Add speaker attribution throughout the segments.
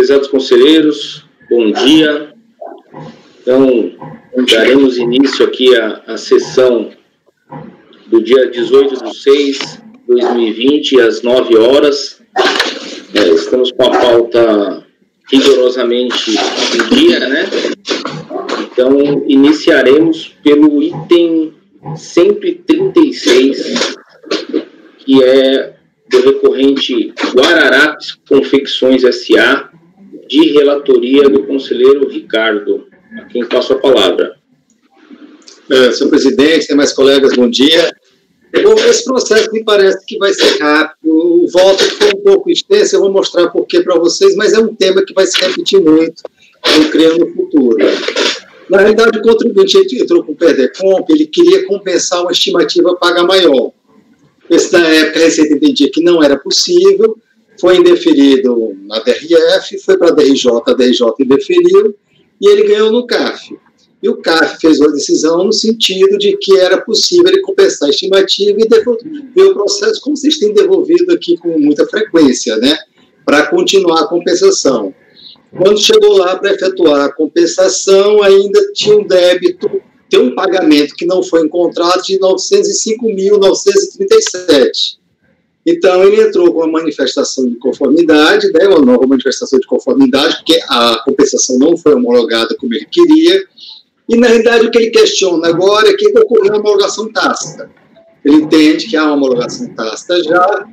Speaker 1: Prezados conselheiros, bom dia. Então, daremos início aqui à sessão do dia 18/6/2020, às 9 horas. Estamos com a pauta rigorosamente em dia, né? Então, iniciaremos pelo item 136, que é do recorrente Guararapes Confecções S.A., de relatoria do conselheiro Ricardo, a quem passo a palavra.
Speaker 2: Senhor presidente, demais colegas, bom dia. Bom, esse processo me parece que vai ser rápido. O voto foi um pouco extenso, eu vou mostrar por quê para vocês, mas é um tema que vai se repetir muito, eu creio, no futuro. Na realidade, o contribuinte entrou com o PERDECOMP, ele queria compensar uma estimativa paga maior. Esse, na época, a Receita entendia que não era possível, foi indeferido na DRF, foi para a DRJ indeferiu, e ele ganhou no CAF. E o CAF fez uma decisão no sentido de que era possível ele compensar a estimativa e devolver o processo, como vocês têm devolvido aqui com muita frequência, né, para continuar a compensação. Quando chegou lá para efetuar a compensação, ainda tinha um débito, tem um pagamento que não foi encontrado de R$ 905.937. Então, ele entrou com uma manifestação de conformidade, né, uma nova manifestação de conformidade, porque a compensação não foi homologada como ele queria, e, na realidade, o que ele questiona agora é que ocorreu uma homologação tácita. Ele entende que há uma homologação tácita já,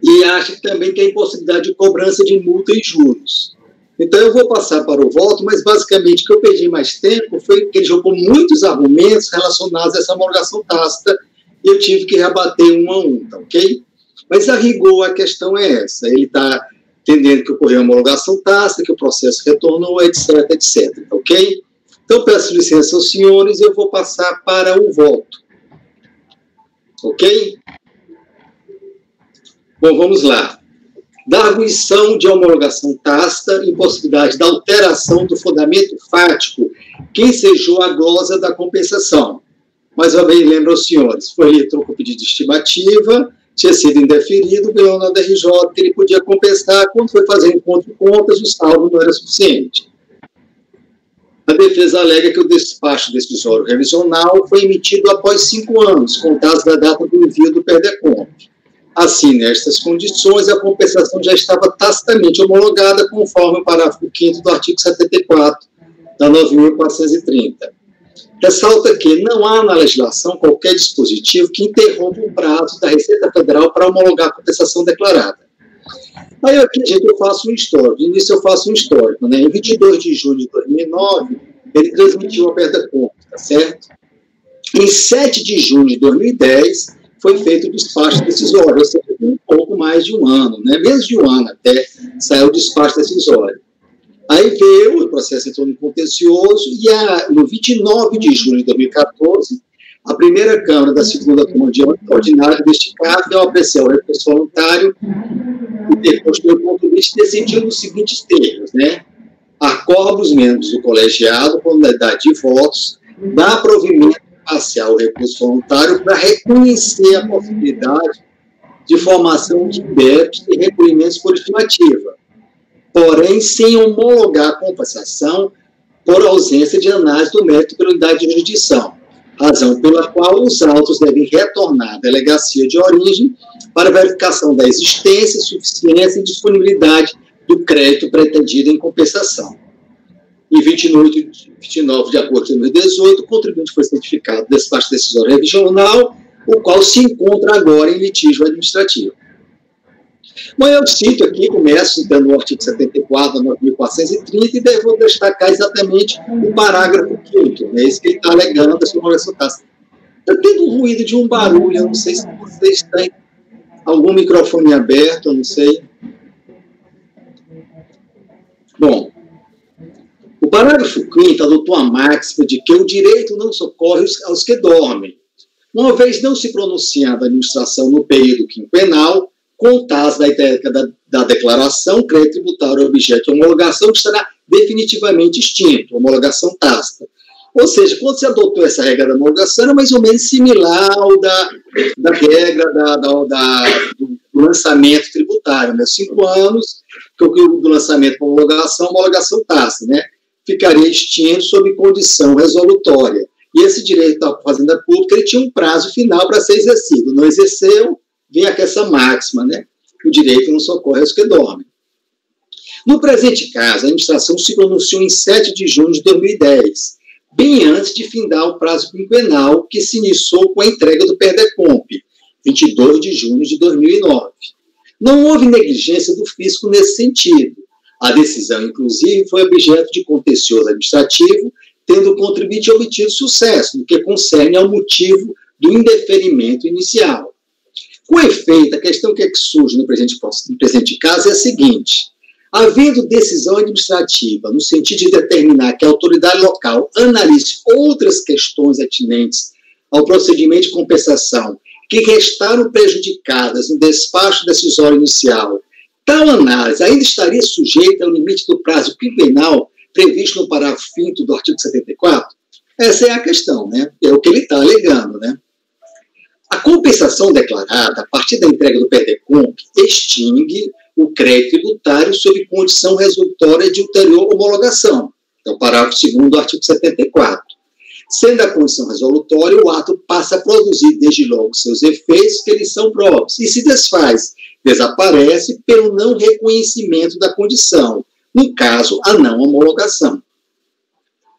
Speaker 2: e acha que também tem impossibilidade de cobrança de multa e juros. Então, eu vou passar para o voto, mas, basicamente, o que eu perdi mais tempo foi que ele jogou muitos argumentos relacionados a essa homologação tácita, e eu tive que rebater um a um, tá ok? Mas, a rigor, a questão é essa. Ele está entendendo que ocorreu uma homologação tácita, que o processo retornou, etc, etc, tá ok? Então, peço licença aos senhores, eu vou passar para o voto. Ok? Bom, vamos lá. Da arguição de homologação tácita, impossibilidade da alteração do fundamento fático que ensejou a glosa da compensação. Mais uma vez, lembro aos senhores, ele entrou com pedido de estimativa, tinha sido indeferido, ganhou na DRJ, que ele podia compensar, quando foi fazer encontro de contas, o saldo não era suficiente. A defesa alega que o despacho decisório revisional foi emitido após 5 anos, contados da data do envio do PERDECOMP. Assim, nestas condições, a compensação já estava tacitamente homologada, conforme o parágrafo 5º do artigo 74 da 9.430. Ressalta que não há na legislação qualquer dispositivo que interrompa o prazo da Receita Federal para homologar a compensação declarada. Aí aqui, gente, eu faço um histórico. De início eu faço um histórico, né? Em 22 de julho de 2009, ele transmitiu a PERDECOMP, tá certo? Em 7 de junho de 2010, foi feito o despacho decisório, ou seja, um pouco mais de um ano, né? Menos de um ano até saiu o despacho decisório. Aí veio, o processo entrou no contencioso, e no 29 de julho de 2014, a primeira Câmara da segunda Câmara ordinária deste CAF, ao apreciar o recurso voluntário e ter construído o ponto de vista, decidiu nos seguintes termos, né? Acorda os membros do colegiado, com unidade de votos, dá provimento parcial ao recurso voluntário para reconhecer a possibilidade de formação de débitos e recolhimentos por estimativa, porém sem homologar a compensação por ausência de análise do mérito pela unidade de jurisdição, razão pela qual os autos devem retornar à delegacia de origem para verificação da existência, suficiência e disponibilidade do crédito pretendido em compensação. Em 29 de agosto de 2018, o contribuinte foi certificado do despacho decisório revisional, o qual se encontra agora em litígio administrativo. Bom, eu cito aqui, começo citando o artigo 74 da 9.430 e vou destacar exatamente o parágrafo 5º, né, esse que ele está alegando a sua homologação tácita. Eu tenho um ruído de um barulho, eu não sei se vocês têm algum microfone aberto, eu não sei. Bom, o parágrafo 5º adotou a máxima de que o direito não socorre aos que dormem, uma vez não se pronunciando a administração no período quinquenal, contados da declaração, crédito tributário objeto de homologação, que estará definitivamente extinto, homologação tácita. Ou seja, quando se adotou essa regra da homologação, era mais ou menos similar ao da regra do lançamento tributário, né? 5 anos, do lançamento para homologação tácita, né? Ficaria extinto sob condição resolutória. E esse direito da fazenda pública ele tinha um prazo final para ser exercido. Não exerceu, vem aqui essa máxima, né? O direito não socorre aos que dormem. No presente caso, a administração se pronunciou em 7 de junho de 2010, bem antes de findar o prazo quinquenal que se iniciou com a entrega do PERDECOMP, 22 de junho de 2009. Não houve negligência do fisco nesse sentido. A decisão, inclusive, foi objeto de contencioso administrativo, tendo o contribuinte obtido sucesso, no que concerne ao motivo do indeferimento inicial. Com efeito, a questão que surge no presente caso é a seguinte: havendo decisão administrativa no sentido de determinar que a autoridade local analise outras questões atinentes ao procedimento de compensação que restaram prejudicadas no despacho decisório inicial, tal análise ainda estaria sujeita ao limite do prazo quinquenal previsto no parágrafo 5º do artigo 74? Essa é a questão, né? É o que ele está alegando, né? A compensação declarada a partir da entrega do PERDECOMP extingue o crédito tributário sob condição resolutória de ulterior homologação. É o parágrafo 2º do artigo 74. Sendo a condição resolutória, o ato passa a produzir desde logo seus efeitos que eles são próprios e se desfaz, desaparece pelo não reconhecimento da condição, no caso, a não homologação.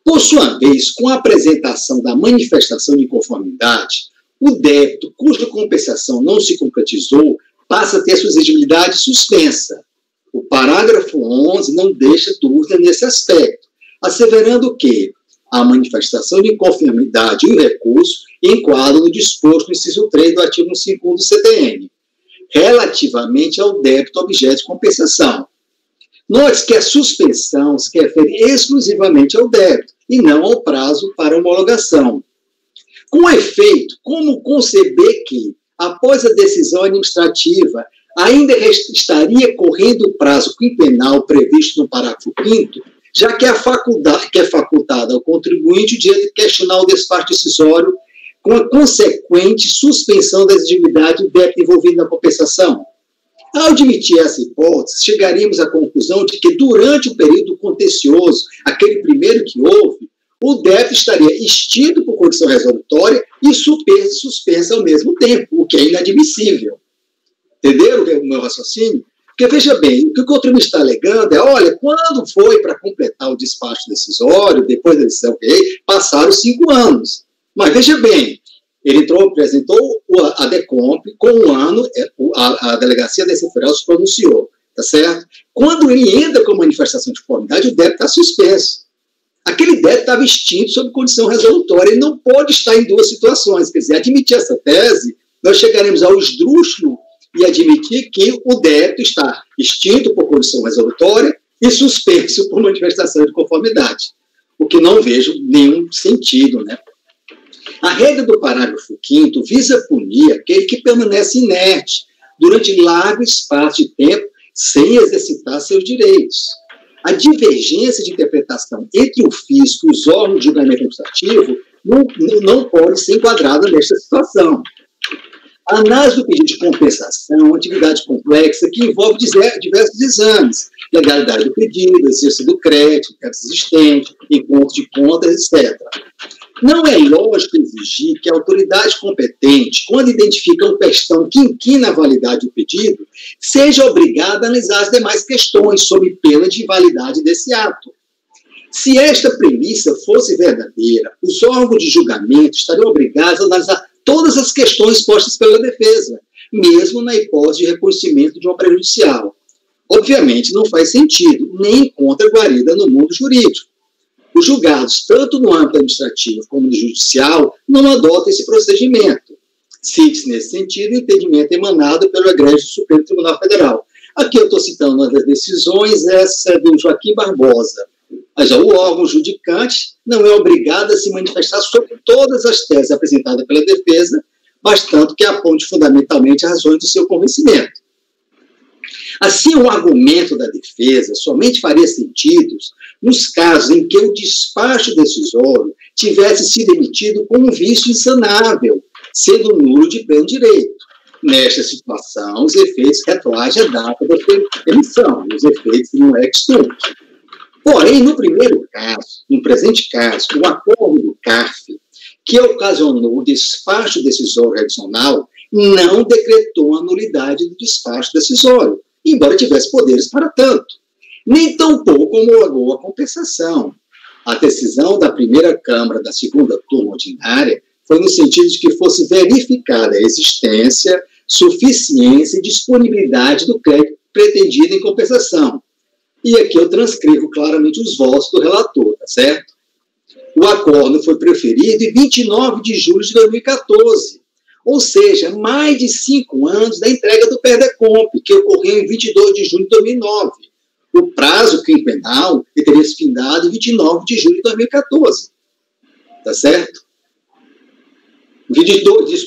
Speaker 2: Por sua vez, com a apresentação da manifestação de inconformidade, o débito cuja compensação não se concretizou passa a ter sua exigibilidade suspensa. O parágrafo 11 não deixa dúvida nesse aspecto, asseverando que a manifestação de inconformidade e o recurso enquadram no disposto no inciso 3 do artigo 151 do CTN, relativamente ao débito objeto de compensação. Note que a suspensão se refere exclusivamente ao débito e não ao prazo para homologação. Com efeito, como conceber que, após a decisão administrativa, ainda estaria correndo o prazo quinquenal previsto no parágrafo 5º, já que é facultada ao contribuinte o direito de questionar o despacho decisório com a consequente suspensão da exigibilidade do débito envolvido na compensação? Ao admitir essa hipótese, chegaríamos à conclusão de que, durante o período contencioso, aquele primeiro que houve, o débito estaria extinto por condição resolutória e suspenso ao mesmo tempo, o que é inadmissível. Entenderam o meu raciocínio? Porque, veja bem, o que o contribuinte está alegando é, olha, quando foi para completar o despacho decisório, depois da decisão passaram 5 anos. Mas, veja bem, ele apresentou a DECOMP, com um ano, a Delegacia Decifral se pronunciou, tá certo? Quando ele entra com manifestação de conformidade, o débito está suspenso. Aquele débito estava extinto sob condição resolutória. Ele não pode estar em duas situações. Quer dizer, admitir essa tese, nós chegaremos ao esdrúxulo e admitir que o débito está extinto por condição resolutória e suspenso por manifestação de conformidade, o que não vejo nenhum sentido, né? A regra do parágrafo 5º visa punir aquele que permanece inerte durante largo espaço de tempo sem exercitar seus direitos. A divergência de interpretação entre o fisco e os órgãos de julgamento administrativo não pode ser enquadrada nesta situação. A análise do pedido de compensação é uma atividade complexa que envolve diversos exames: legalidade do pedido, exercício do crédito existente, encontro de contas, etc. Não é lógico exigir que a autoridade competente, quando identifica uma questão que inquina a validade do pedido, seja obrigada a analisar as demais questões sob pena de invalidade desse ato. Se esta premissa fosse verdadeira, os órgãos de julgamento estariam obrigados a analisar todas as questões postas pela defesa, mesmo na hipótese de reconhecimento de uma prejudicial. Obviamente, não faz sentido, nem encontra guarida no mundo jurídico. Os julgados, tanto no âmbito administrativo como no judicial, não adotam esse procedimento. Cite-se, nesse sentido, o entendimento emanado pelo egrégio do Supremo Tribunal Federal. Aqui eu estou citando uma das decisões, essa é do Joaquim Barbosa. Mas o órgão judicante não é obrigado a se manifestar sobre todas as teses apresentadas pela defesa, bastando que aponte fundamentalmente as razões do seu convencimento. Assim, o argumento da defesa somente faria sentido nos casos em que o despacho decisório tivesse sido emitido com um vício insanável, sendo nulo de pleno direito. Nesta situação, os efeitos retroagem à data da emissão, os efeitos não ex tunc. Porém, no primeiro caso, no presente caso, o acordo do CARF, que ocasionou o despacho decisório adicional, não decretou a nulidade do despacho decisório, embora tivesse poderes para tanto. Nem tampouco homologou a compensação. A decisão da primeira Câmara da segunda turma ordinária foi no sentido de que fosse verificada a existência, suficiência e disponibilidade do crédito pretendido em compensação. E aqui eu transcrevo claramente os votos do relator, tá certo? O acordo foi proferido em 29 de julho de 2014, ou seja, mais de 5 anos da entrega do PERDECOMP, que ocorreu em 22 de julho de 2009. O prazo quinquenal teria se findado em 29 de julho de 2014, tá certo? 22 de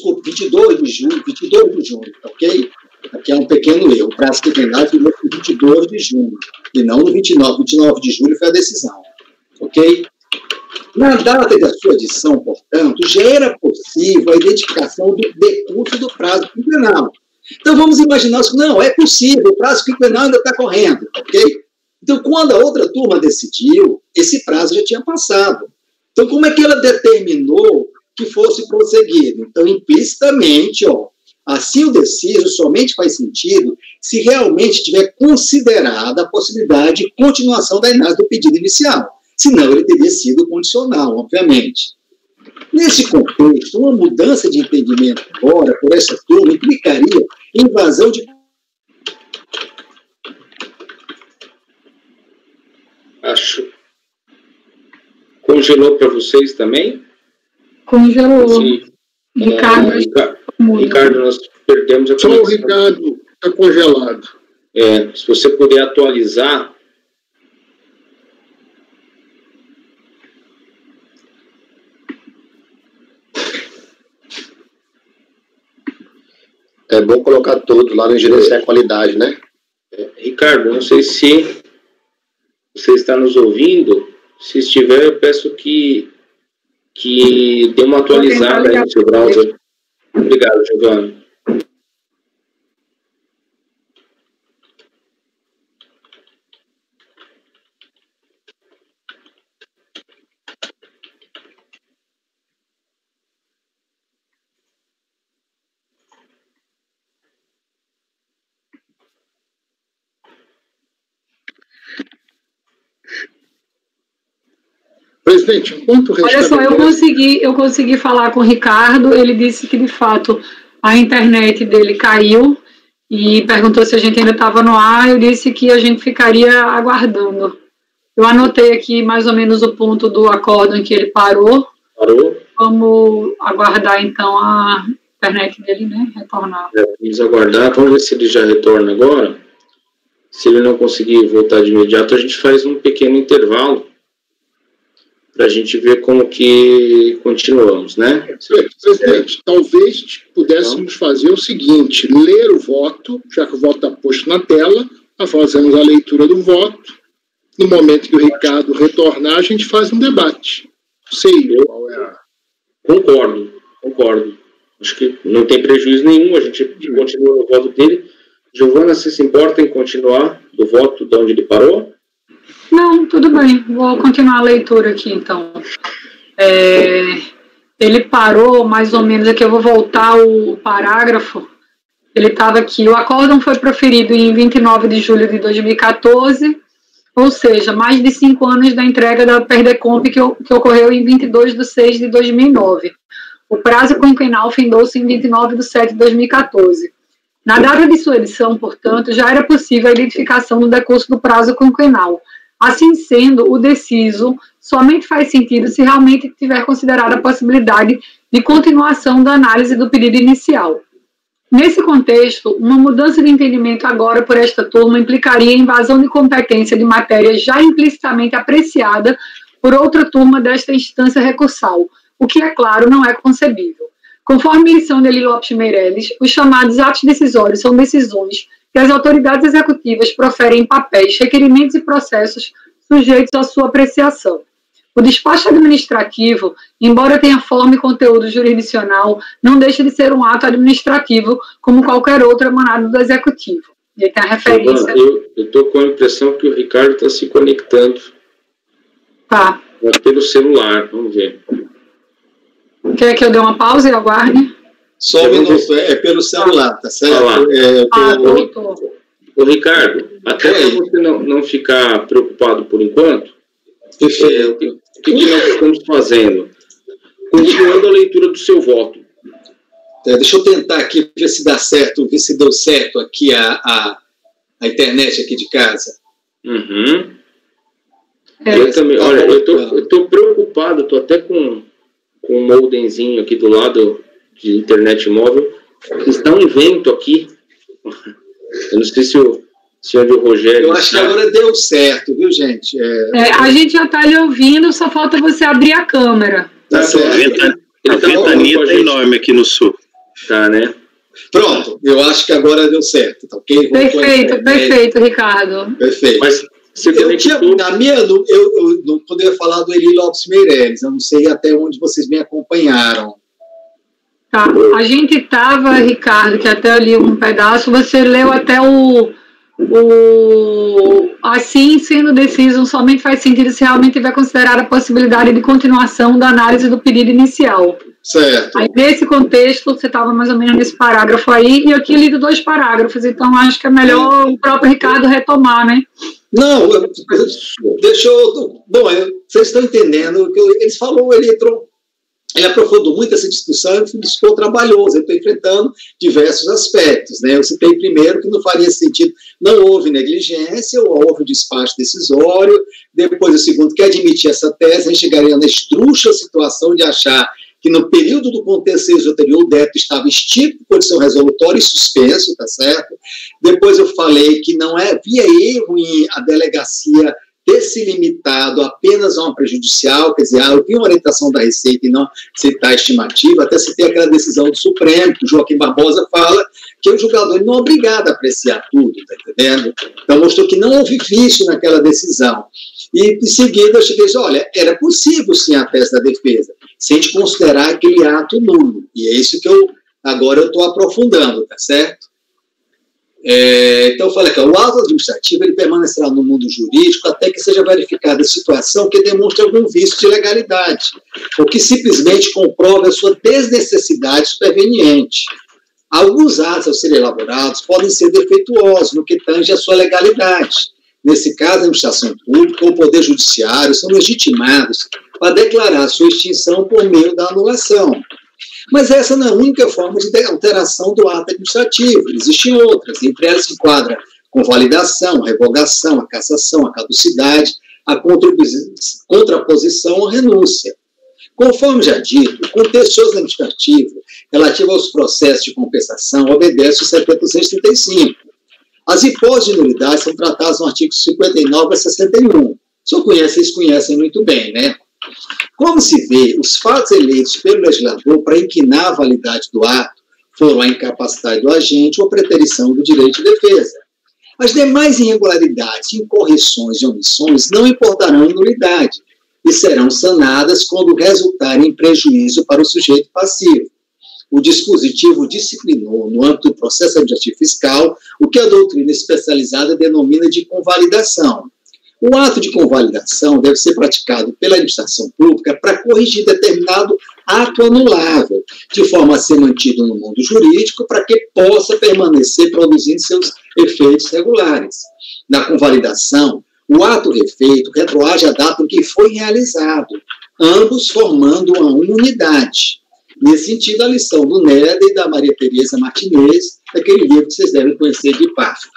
Speaker 2: julho, ok? Aqui é um pequeno erro. O prazo quinquenal foi no 22 de junho, e não no 29 de julho foi a decisão, ok? Na data da sua edição, portanto, já era possível a identificação do decurso do prazo quinquenal. Então, vamos imaginar que não, é possível, o prazo quinquenal ainda está correndo, ok? Então, quando a outra turma decidiu, esse prazo já tinha passado. Então, como é que ela determinou que fosse prosseguido? Então, implicitamente, assim o deciso somente faz sentido se realmente tiver considerada a possibilidade de continuação da análise do pedido inicial. Senão, ele teria sido condicional, obviamente. Nesse contexto, uma mudança de entendimento agora por essa turma implicaria invasão de...
Speaker 1: Acho. Congelou para vocês também?
Speaker 3: Congelou.
Speaker 1: Ricardo, nós perdemos a
Speaker 4: conexão. Só o Ricardo está congelado.
Speaker 1: Se você puder atualizar.
Speaker 4: É bom colocar tudo lá no gerenciar a qualidade, né?
Speaker 1: Ricardo, não sei se você está nos ouvindo. Se estiver, eu peço que dê uma atualizada aí no seu browser. Obrigado, Giovanni.
Speaker 4: Presidente, enquanto
Speaker 3: olha só, eu consegui falar com o Ricardo, ele disse que, de fato, a internet dele caiu e perguntou se a gente ainda estava no ar, eu disse que a gente ficaria aguardando. Eu anotei aqui mais ou menos o ponto do acordo em que ele parou. Vamos aguardar, então, a internet dele, né, retornar.
Speaker 1: Vamos aguardar, vamos ver se ele já retorna agora. Se ele não conseguir voltar de imediato, a gente faz um pequeno intervalo para a gente ver como que continuamos, né?
Speaker 4: Presidente, talvez pudéssemos fazer o seguinte, ler o voto, já que o voto está posto na tela, nós fazemos a leitura do voto, no momento que o Ricardo retornar, a gente faz um debate. Não sei qual é a...
Speaker 1: Concordo. Acho que não tem prejuízo nenhum, a gente continua no voto dele. Giovana, você se importa em continuar do voto de onde ele parou?
Speaker 3: Não, tudo bem. Vou continuar a leitura aqui, então. Ele parou, mais ou menos, aqui eu vou voltar o parágrafo. Ele estava aqui. O acórdão foi proferido em 29 de julho de 2014, ou seja, mais de 5 anos da entrega da PERDECOMP que ocorreu em 22 de 6 de 2009. O prazo quinquenal findou-se em 29 de 7 de 2014. Na data de sua edição, portanto, já era possível a identificação do decurso do prazo quinquenal. Assim sendo, o deciso somente faz sentido se realmente tiver considerado a possibilidade de continuação da análise do pedido inicial. Nesse contexto, uma mudança de entendimento agora por esta turma implicaria invasão de competência de matéria já implicitamente apreciada por outra turma desta instância recursal, o que, é claro, não é concebível. Conforme a lição de Eli Lopes Meireles, os chamados atos decisórios são decisões que as autoridades executivas proferem em papéis, requerimentos e processos sujeitos à sua apreciação. O despacho administrativo, embora tenha forma e conteúdo jurisdicional, não deixa de ser um ato administrativo como qualquer outro emanado do Executivo. E aí tem a referência.
Speaker 1: Eu estou com a impressão que o Ricardo está se conectando.
Speaker 3: Tá.
Speaker 1: Pelo celular, vamos ver.
Speaker 3: Quer que eu dê uma pausa e aguarde?
Speaker 2: Só um minuto, é pelo celular, tá certo?
Speaker 1: Ô, Ricardo, até para você não ficar preocupado por enquanto, o que nós estamos fazendo? Continuando a leitura do seu voto.
Speaker 2: Deixa eu tentar aqui ver se dá certo, ver se deu certo aqui a internet aqui de casa.
Speaker 1: Uhum. Eu também, olha, eu estou preocupado, estou até com um modemzinho aqui do lado de internet móvel. Está um vento aqui. Eu não sei se onde o Rogério...
Speaker 2: Eu acho que agora deu certo, viu, gente?
Speaker 3: A gente já está lhe ouvindo, só falta você abrir a câmera.
Speaker 2: Tá certo.
Speaker 5: A ventania está enorme aqui no sul.
Speaker 1: Tá, né?
Speaker 2: Pronto, eu acho que agora deu certo. Tá, okay?
Speaker 3: Perfeito, Ricardo.
Speaker 2: Perfeito.
Speaker 1: Mas
Speaker 2: quando eu ia falar do Eli Lopes Meireles, eu não sei até onde vocês me acompanharam.
Speaker 3: Tá, a gente estava, Ricardo, que até eu li um pedaço, você leu até assim sendo deciso, somente faz sentido se realmente tiver considerado a possibilidade de continuação da análise do pedido inicial.
Speaker 2: Certo.
Speaker 3: Aí, nesse contexto, você estava mais ou menos nesse parágrafo aí, e eu tinha lido 2 parágrafos, então acho que é melhor o próprio Ricardo retomar, né?
Speaker 2: Não, deixa eu... Bom, vocês estão entendendo que ele aprofundou muito essa discussão e ficou trabalhoso. Eu estou enfrentando diversos aspectos, né? Eu citei primeiro que não faria sentido, não houve negligência, ou houve despacho decisório. Depois, o segundo, que admitir essa tese, a gente chegaria na estruxa situação de achar que no período do contexto anterior o débito estava extinto por condição resolutória e suspenso, tá certo? Depois eu falei que não havia erro em a delegacia ter se limitado apenas a uma prejudicial, quer dizer, eu vi uma orientação da Receita e não citar a estimativa, até citei aquela decisão do Supremo, que o Joaquim Barbosa fala que o julgador não é obrigado a apreciar tudo, tá entendendo? Então mostrou que não houve vício naquela decisão. E em seguida eu cheguei e disse, olha, era possível sim a tese da defesa, sem te considerar aquele ato nulo. E é isso que agora eu estou aprofundando, tá certo? Então eu falei que o ato administrativo ele permanecerá no mundo jurídico até que seja verificada a situação que demonstre algum vício de legalidade, ou que simplesmente comprove a sua desnecessidade superveniente. Alguns atos, ao serem elaborados, podem ser defeituosos no que tange à sua legalidade. Nesse caso, a administração pública ou o Poder Judiciário são legitimados para declarar sua extinção por meio da anulação. Mas essa não é a única forma de alteração do ato administrativo. Existem outras, entre elas se enquadra convalidação, a revogação, a cassação, a caducidade, a contraposição ou renúncia. Conforme já dito, o contencioso administrativo relativo aos processos de compensação obedece ao 735. As hipóteses de nulidade são tratadas no artigo 59 a 61. Vocês conhecem muito bem, né? Como se vê, os fatos eleitos pelo legislador para inquinar a validade do ato foram a incapacidade do agente ou a preterição do direito de defesa. As demais irregularidades, incorreções e omissões não importarão em nulidade e serão sanadas quando resultarem em prejuízo para o sujeito passivo. O dispositivo disciplinou, no âmbito do processo administrativo fiscal, o que a doutrina especializada denomina de convalidação. O ato de convalidação deve ser praticado pela administração pública para corrigir determinado ato anulável, de forma a ser mantido no mundo jurídico para que possa permanecer produzindo seus efeitos regulares. Na convalidação, o ato refeito retroage à data em que foi realizado, ambos formando uma unidade. Nesse sentido, a lição do Néder e da Maria Tereza Martinez, daquele livro que vocês devem conhecer de Pafo.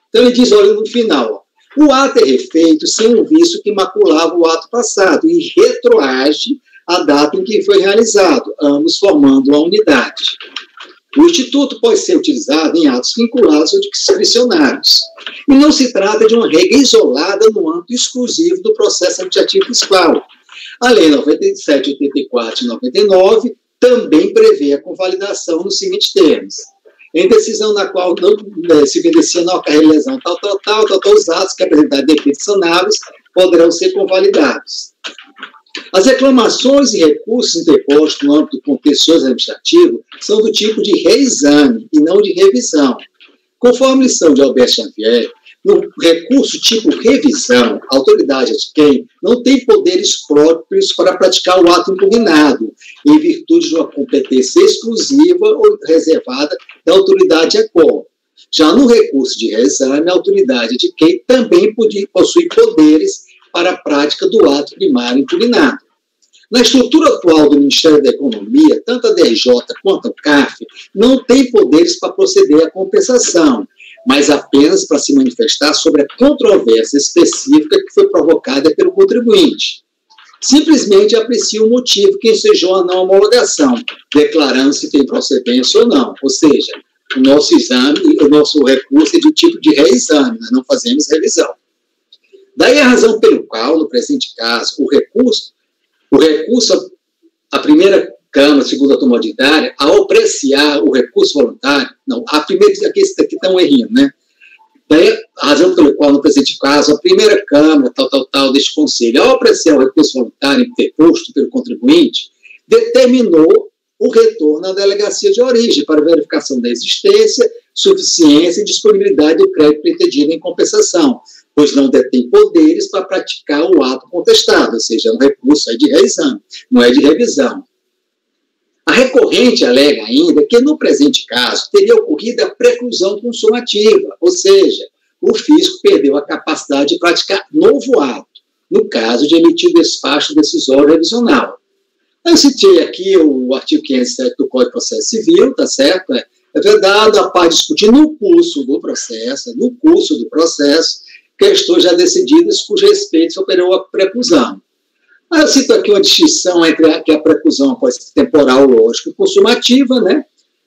Speaker 2: Então, ele diz, olha, no final, o ato é refeito sem um vício que maculava o ato passado e retroage à data em que foi realizado, ambos formando uma unidade. O Instituto pode ser utilizado em atos vinculados ou discricionários. E não se trata de uma regra isolada no âmbito exclusivo do processo administrativo fiscal. A Lei 97, 84 e 99 também prevê a convalidação nos seguintes termos. Em decisão na qual não se evidencia não ocorrer lesão tal, os atos que apresentarem defeitos sanáveis poderão ser convalidados. As reclamações e recursos interpostos no âmbito contencioso administrativo são do tipo de reexame e não de revisão. Conforme a lição de Alberto Xavier, no recurso tipo revisão, a autoridade de quem não tem poderes próprios para praticar o ato impugnado, em virtude de uma competência exclusiva ou reservada da autoridade ACOR. Já no recurso de reexame, a autoridade de quem também possui poderes para a prática do ato primário impugnado. Na estrutura atual do Ministério da Economia, tanto a DRJ quanto a CAF não têm poderes para proceder à compensação, mas apenas para se manifestar sobre a controvérsia específica que foi provocada pelo contribuinte. Simplesmente aprecia o motivo que ensejou a não homologação, declarando se tem procedência ou não. Ou seja, o nosso exame, o nosso recurso é de tipo de reexame, nós não fazemos revisão. Daí a razão pelo qual, no presente caso, o recurso à primeira Câmara, segunda turma ordinária, ao apreciar o recurso voluntário, não, a primeira, aqui está um errinho, né? Daí a razão pelo qual, no presente caso, a primeira Câmara, tal, deste Conselho, ao apreciar o recurso voluntário interposto pelo contribuinte, determinou o retorno à delegacia de origem para verificação da existência, suficiência e disponibilidade do crédito pretendido em compensação, pois não detém poderes para praticar o ato contestado, ou seja, é um recurso de reexame, não é de revisão. A recorrente alega ainda que, no presente caso, teria ocorrido a preclusão consumativa, ou seja, o fisco perdeu a capacidade de praticar novo ato, no caso de emitir o despacho decisório revisional. Eu citei aqui o artigo 507 do Código de Processo Civil, tá certo? É verdade, a parte discutir no curso do processo, questões já decididas cujo respeito superou a preclusão. Eu cito aqui uma distinção entre a preclusão pode ser temporal, lógico, e consumativa, né?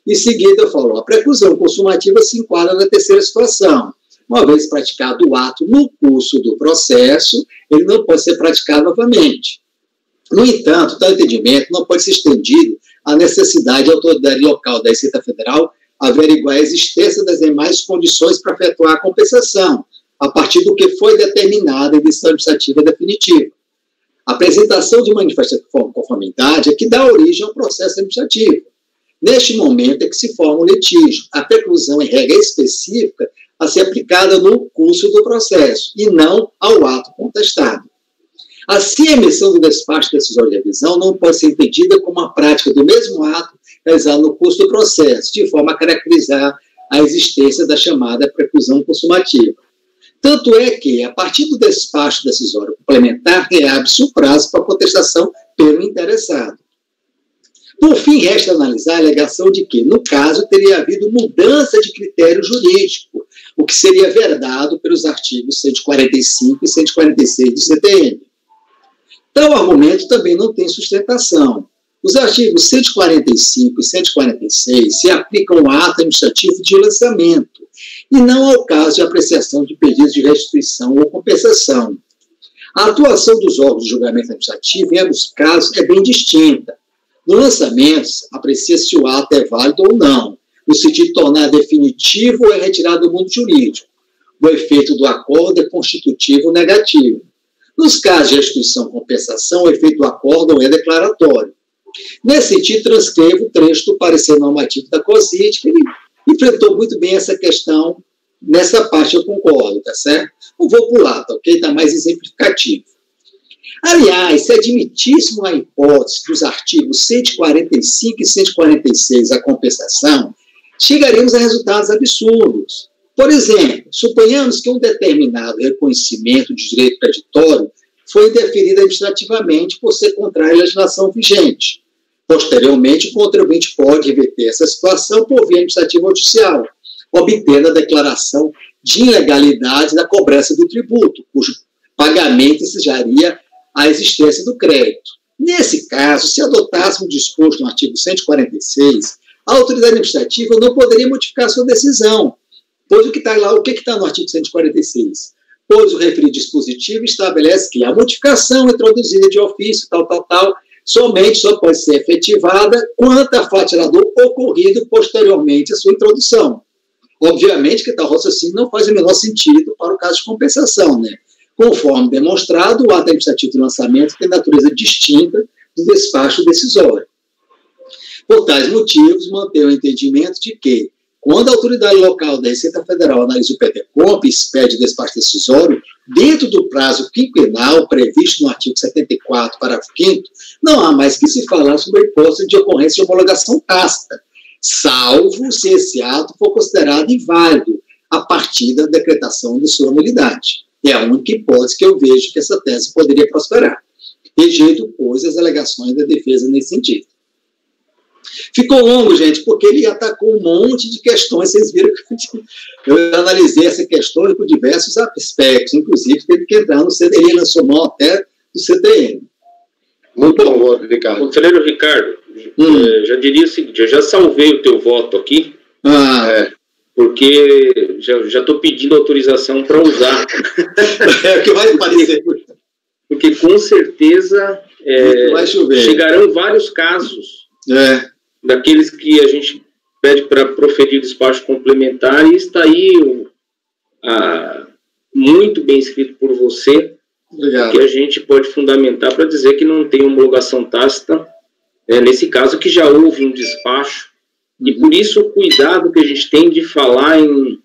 Speaker 2: Em seguida eu falo, a preclusão consumativa se enquadra na terceira situação. Uma vez praticado o ato no curso do processo, ele não pode ser praticado novamente. No entanto, tal entendimento não pode ser estendido à necessidade da autoridade local da Receita Federal averiguar a existência das demais condições para efetuar a compensação, a partir do que foi determinado em decisão administrativa definitiva. A apresentação de manifestação de conformidade é que dá origem ao processo administrativo. Neste momento é que se forma o litígio. A preclusão em regra específica a ser aplicada no curso do processo e não ao ato contestado. Assim, a emissão do despacho decisório de revisão não pode ser entendida como a prática do mesmo ato realizado no curso do processo, de forma a caracterizar a existência da chamada preclusão consumativa. Tanto é que, a partir do despacho decisório complementar, reabre-se o prazo para contestação pelo interessado. Por fim, resta analisar a alegação de que, no caso, teria havido mudança de critério jurídico, o que seria vedado pelos artigos 145 e 146 do CTN. Tal argumento também não tem sustentação. Os artigos 145 e 146 se aplicam ao ato administrativo de lançamento, e não ao caso de apreciação de pedidos de restituição ou compensação. A atuação dos órgãos de julgamento administrativo, em alguns casos, é bem distinta. No lançamento, aprecia-se se o ato é válido ou não, no sentido de tornar definitivo ou é retirado do mundo jurídico. O efeito do acordo é constitutivo ou negativo. Nos casos de restituição ou compensação, o efeito do acordo é declaratório. Nesse sentido, transcrevo o trecho do parecer normativo da COSIT, que ele enfrentou muito bem essa questão. Nessa parte eu concordo, tá certo? Não vou pular, tá ok? Está mais exemplificativo. Aliás, se admitíssemos a hipótese dos artigos 145 e 146 a compensação, chegaríamos a resultados absurdos. Por exemplo, suponhamos que um determinado reconhecimento de direito creditório foi indeferido administrativamente por ser contrário à legislação vigente. Posteriormente, o contribuinte pode reverter essa situação por via administrativa ou judicial, obtendo a declaração de ilegalidade da cobrança do tributo, cujo pagamento exigiria a existência do crédito. Nesse caso, se adotássemos o disposto no artigo 146, a autoridade administrativa não poderia modificar sua decisão, pois o que está no artigo 146? Pois o referido dispositivo estabelece que a modificação introduzida de ofício, somente só pode ser efetivada quanto a fato gerador ocorrido posteriormente à sua introdução. Obviamente que tal raciocínio não faz o menor sentido para o caso de compensação, né? Conforme demonstrado, o ato administrativo de lançamento tem natureza distinta do despacho decisório. Por tais motivos, mantenho o entendimento de que, quando a autoridade local da Receita Federal analisa o PEDECOMP e expede despacho decisório, dentro do prazo quinquenal previsto no artigo 74, parágrafo 5º, não há mais que se falar sobre a hipótese de ocorrência de homologação tácita, salvo se esse ato for considerado inválido a partir da decretação de sua nulidade. É a única hipótese que eu vejo que essa tese poderia prosperar. Rejeito, pois, as alegações da defesa nesse sentido. Ficou longo, gente, porque ele atacou um monte de questões. Vocês viram que eu analisei essa questão por diversos aspectos, inclusive teve que entrar no CDN, ele lançou mão até do CTN.
Speaker 1: Muito bom, Ricardo. Conselheiro Ricardo, já diria o seguinte, eu já salvei o teu voto aqui, porque já estou pedindo autorização para usar.
Speaker 2: É o que vai parecer.
Speaker 1: Porque com certeza chegarão vários casos daqueles que a gente pede para proferir o despacho complementar, e está aí muito bem escrito por você. Obrigado. Que a gente pode fundamentar para dizer que não tem homologação tácita, nesse caso que já houve um despacho, e por isso o cuidado que a gente tem de falar em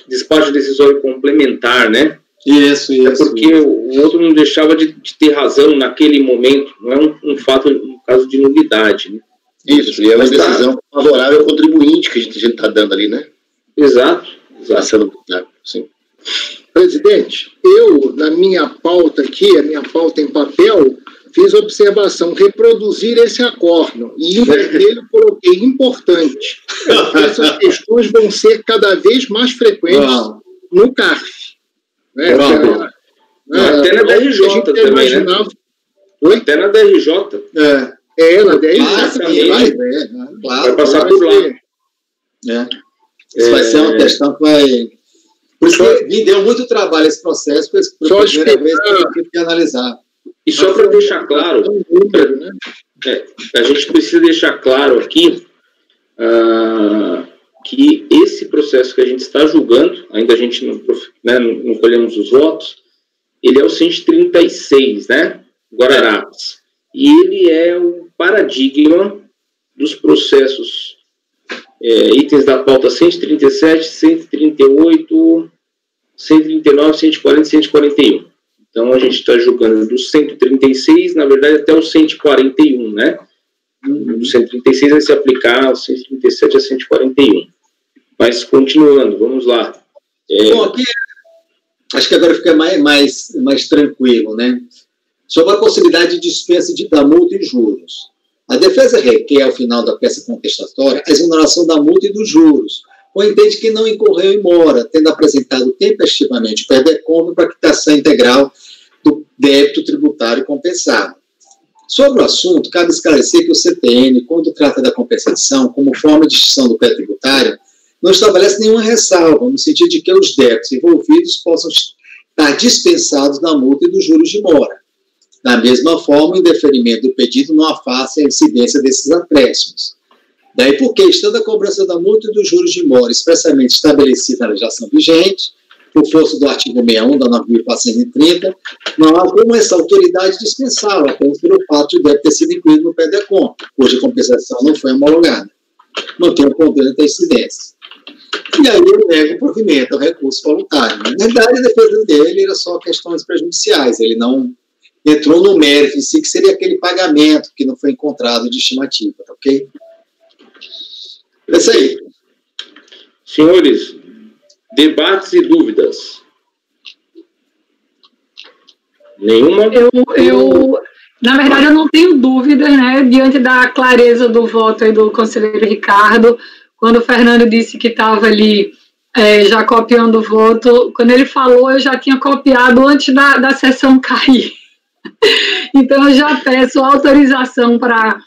Speaker 1: despacho decisório complementar, né?
Speaker 2: Isso.
Speaker 1: Porque o outro não deixava de ter razão naquele momento, não é um fato, um caso de nulidade, né?
Speaker 6: Isso, e é uma decisão favorável ao contribuinte que a gente está dando ali, né?
Speaker 1: Exato.
Speaker 6: Sim.
Speaker 4: Presidente, eu, na minha pauta aqui, a minha pauta em papel, fiz observação, reproduzir esse acórdão, e em vermelho coloquei importante. Essas questões vão ser cada vez mais frequentes no CARF. Né?
Speaker 1: Até na DRJ também, né? Até na DRJ.
Speaker 4: Na DRJ.
Speaker 1: Vai passar por lá.
Speaker 2: Isso vai ser uma questão que vai... Por isso que me deu muito trabalho esse processo, porque foi a primeira vez que eu tive que analisar.
Speaker 1: E só para deixar claro, a gente precisa deixar claro aqui que esse processo que a gente está julgando, ainda a gente não colhemos os votos, ele é o 136, né? Guararapes. E ele é o paradigma dos processos, itens da pauta 137, 138, 139, 140 e 141. Então, a gente está julgando do 136, na verdade, até o 141, né? Do 136 vai se aplicar ao 137 a 141. Mas, continuando, vamos lá.
Speaker 2: Bom, aqui, acho que agora fica mais tranquilo, né? Sobre a possibilidade de dispensa da multa e juros. A defesa requer, ao final da peça contestatória, a exoneração da multa e dos juros, ou entende que não incorreu em mora, tendo apresentado tempestivamente o PEDECOMP para a quitação integral do débito tributário compensado. Sobre o assunto, cabe esclarecer que o CTN, quando trata da compensação como forma de extinção do pré-tributário, não estabelece nenhuma ressalva, no sentido de que os débitos envolvidos possam estar dispensados da multa e dos juros de mora. Da mesma forma, o indeferimento do pedido não afasta a incidência desses acréscimos. Daí porque, estando a cobrança da multa e dos juros de mora expressamente estabelecida na legislação vigente, por força do artigo 61 da 9.430, não há como essa autoridade dispensá-la, apenas pelo fato de o débito ter sido incluído no PEDECOMP, cuja compensação não foi homologada. Mantém o controle da incidência. E aí eu nego o provimento ao recurso voluntário. Na verdade, a defesa dele era só questões prejudiciais, ele não entrou no mérito em si, que seria aquele pagamento que não foi encontrado de estimativa, ok? É isso aí.
Speaker 1: Senhores, debates e dúvidas? Nenhuma?
Speaker 3: Na verdade, eu não tenho dúvidas, né, diante da clareza do voto aí do conselheiro Ricardo, quando o Fernando disse que estava ali já copiando o voto, quando ele falou, eu já tinha copiado antes da sessão cair. Então, eu já peço autorização para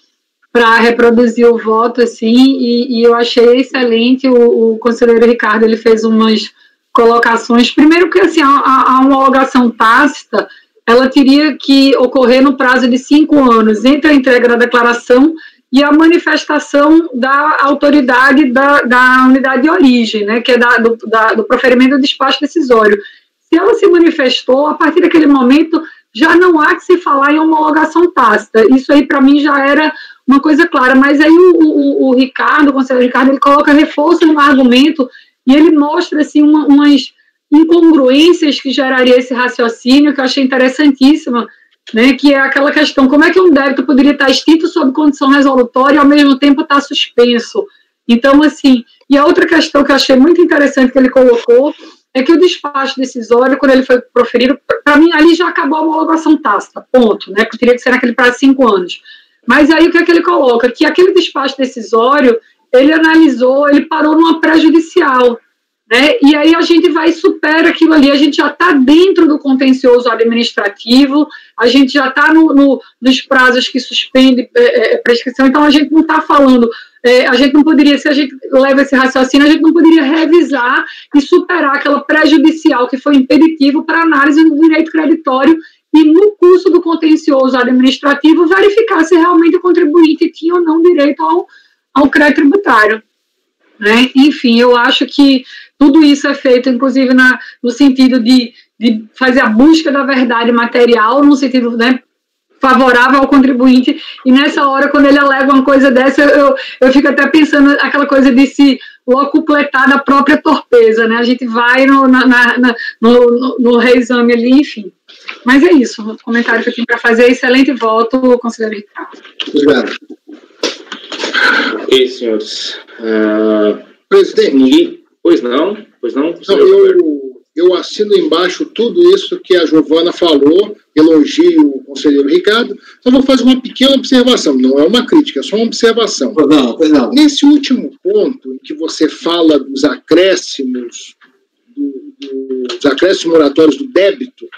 Speaker 3: reproduzir o voto, assim, e eu achei excelente. O conselheiro Ricardo, ele fez umas colocações. Primeiro que, assim, a homologação tácita, ela teria que ocorrer no prazo de 5 anos entre a entrega da declaração e a manifestação da autoridade da unidade de origem, né, que é do proferimento do despacho decisório. se ela se manifestou, a partir daquele momento já não há que se falar em homologação tácita. Isso aí, para mim, já era uma coisa clara. Mas aí o Ricardo, o conselheiro Ricardo, ele coloca reforço no argumento e ele mostra assim, umas incongruências que geraria esse raciocínio, que eu achei interessantíssima, né, que é aquela questão, como é que um débito poderia estar extinto sob condição resolutória e, ao mesmo tempo, estar suspenso? Então, assim, e a outra questão que eu achei muito interessante que ele colocou é que o despacho decisório, quando ele foi proferido, para mim, ali já acabou a homologação tácita, ponto, né, que teria que ser naquele prazo de 5 anos. Mas aí o que é que ele coloca? Que aquele despacho decisório, ele analisou, ele parou numa pré-judicial, né, e aí a gente vai e supera aquilo ali, a gente já está dentro do contencioso administrativo, a gente já está nos prazos que suspende prescrição, então a gente não está falando... a gente não poderia, se a gente leva esse raciocínio, a gente não poderia revisar e superar aquela pré-judicial que foi impeditivo para análise do direito creditório e, no curso do contencioso administrativo, verificar se realmente o contribuinte tinha ou não direito ao crédito tributário. Né? Enfim, eu acho que tudo isso é feito, inclusive, no sentido de fazer a busca da verdade material, no sentido, né, favorável ao contribuinte, e nessa hora, quando ele alega uma coisa dessa, eu fico até pensando aquela coisa de se locupletar da própria torpeza, né? A gente vai no reexame ali, enfim. Mas é isso, o comentário que eu tinha para fazer. Excelente voto, conselheiro Ricardo.
Speaker 2: Obrigado.
Speaker 1: Ok, senhores.
Speaker 4: Presidente.
Speaker 1: Pois não.
Speaker 4: Não, eu assino embaixo tudo isso que a Giovana falou, elogio o conselheiro Ricardo. Eu vou fazer uma pequena observação, não é uma crítica, é só uma observação.
Speaker 2: Pois não.
Speaker 4: Nesse último ponto, em que você fala dos acréscimos, dos acréscimos moratórios do débito,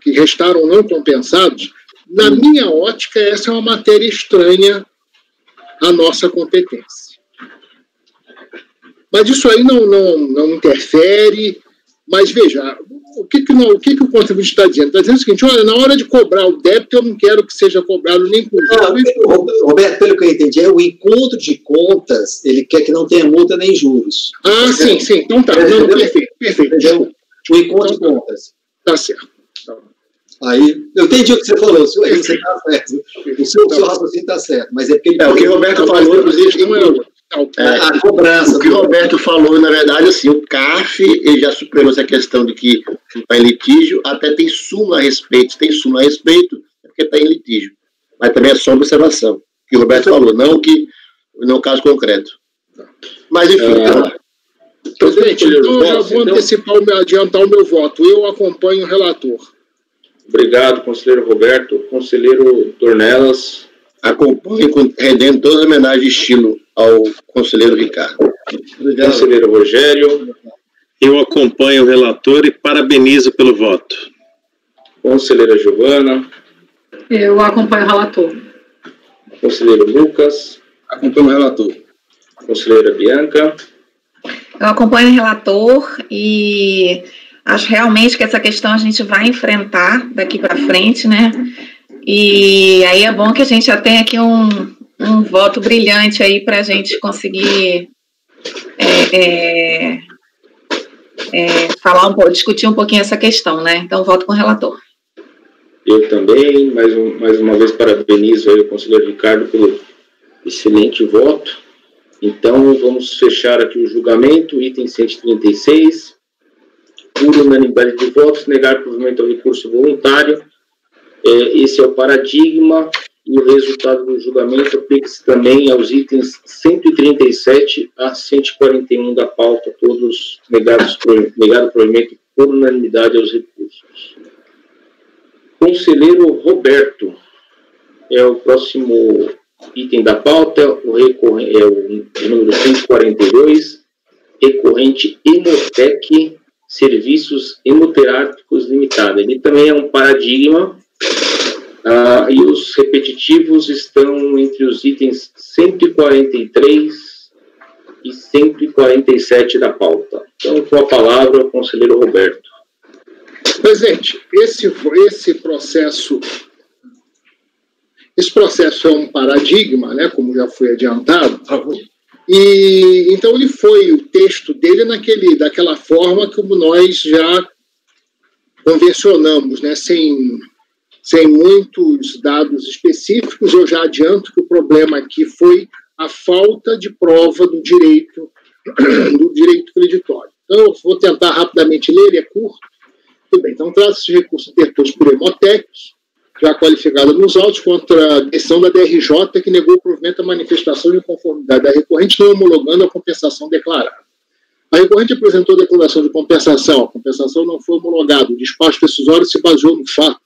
Speaker 4: que restaram não compensados, na minha ótica, essa é uma matéria estranha à nossa competência. Mas isso aí não interfere. Mas veja, o que o contribuinte está dizendo? Está dizendo o seguinte: olha, na hora de cobrar o débito, eu não quero que seja cobrado nem por juros.
Speaker 2: Roberto, pelo que eu entendi, é o encontro de contas, ele quer que não tenha multa nem juros.
Speaker 4: Ah, sim. Então tá. Não, perfeito.
Speaker 2: O encontro de contas.
Speaker 4: Tá certo.
Speaker 2: Aí, eu entendi o que você falou, você está certo. O seu raciocínio está certo, mas é porque...
Speaker 6: o que o Roberto falou, inclusive,
Speaker 2: a cobrança.
Speaker 6: O que o Roberto falou, na verdade, assim, o CARF ele já superou essa questão de que está em litígio, até tem súmula a respeito, é porque está em litígio. Mas também é só observação. O que o Roberto falou, não o caso concreto. Mas, enfim...
Speaker 4: Presidente, então eu já vou adiantar o meu voto. Eu acompanho o relator.
Speaker 1: Obrigado, conselheiro Roberto. Conselheiro Dornelas.
Speaker 6: Acompanho, rendendo todas as homenagens de estilo ao conselheiro Ricardo.
Speaker 1: Obrigado. Conselheiro Rogério.
Speaker 5: Eu acompanho o relator e parabenizo pelo voto.
Speaker 1: Conselheira Giovana.
Speaker 3: Eu acompanho o relator.
Speaker 1: Conselheiro Lucas.
Speaker 7: Acompanho o relator.
Speaker 1: Conselheira Bianca.
Speaker 8: Eu acompanho o relator e acho realmente que essa questão a gente vai enfrentar daqui para frente, né? E aí é bom que a gente já tenha aqui um voto brilhante aí para a gente conseguir falar discutir um pouquinho essa questão, né? Então, voto com o relator.
Speaker 1: Eu também, mais uma vez, parabenizo aí o conselheiro Ricardo pelo excelente voto. Então, vamos fechar aqui o julgamento, item 136. Por unanimidade de votos, negar provimento ao recurso voluntário. Esse é o paradigma e o resultado do julgamento aplica-se também aos itens 137 a 141 da pauta, todos negado provimento por unanimidade aos recursos. Conselheiro Roberto, é o próximo item da pauta, é o número 142, recorrente Hemotec Serviços Hemoterápicos Limitada. Ele também é um paradigma, e os repetitivos estão entre os itens 143 e 147 da pauta. Então, com a palavra, o conselheiro Roberto.
Speaker 4: Presidente, esse processo é um paradigma, né, como já foi adiantado, E então o texto dele daquela forma como nós já convencionamos, né? Sem muitos dados específicos. Eu já adianto que o problema aqui foi a falta de prova do direito creditório. Então, eu vou tentar rapidamente ler, ele é curto. Tudo bem, então trata-se de recurso interposto por Hemotec, já qualificada nos autos, contra a decisão da DRJ, que negou o provimento à manifestação de inconformidade da recorrente, não homologando a compensação declarada. A recorrente apresentou declaração de compensação, a compensação não foi homologada. O despacho decisório se baseou no fato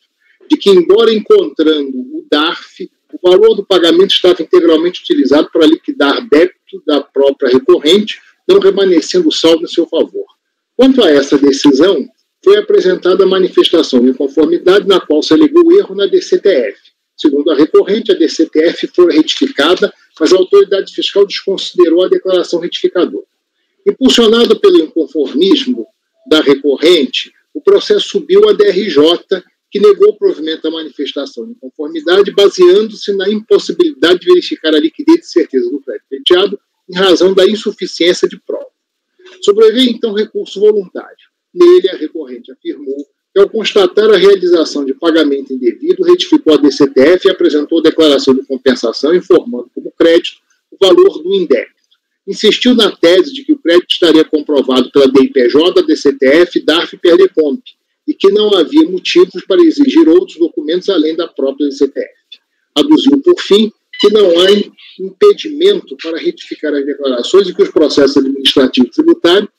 Speaker 4: de que, embora encontrando o DARF, o valor do pagamento estava integralmente utilizado para liquidar débito da própria recorrente, não remanescendo saldo em seu favor. Quanto a essa decisão, foi apresentada a manifestação de inconformidade na qual se alegou o erro na DCTF. Segundo a recorrente, a DCTF foi retificada, mas a autoridade fiscal desconsiderou a declaração retificadora. Impulsionado pelo inconformismo da recorrente, o processo subiu à DRJ, que negou o provimento da manifestação de inconformidade, baseando-se na impossibilidade de verificar a liquidez e certeza do crédito pleiteado em razão da insuficiência de prova. Sobreveio, então, recurso voluntário. Nele, a recorrente afirmou que, ao constatar a realização de pagamento indevido, retificou a DCTF e apresentou declaração de compensação, informando como crédito o valor do indébito. Insistiu na tese de que o crédito estaria comprovado pela DIPJ, DCTF, DARF e PRDCOMP, e que não havia motivos para exigir outros documentos além da própria DCTF. Aduziu, por fim, que não há impedimento para retificar as declarações e que os processos administrativos tributários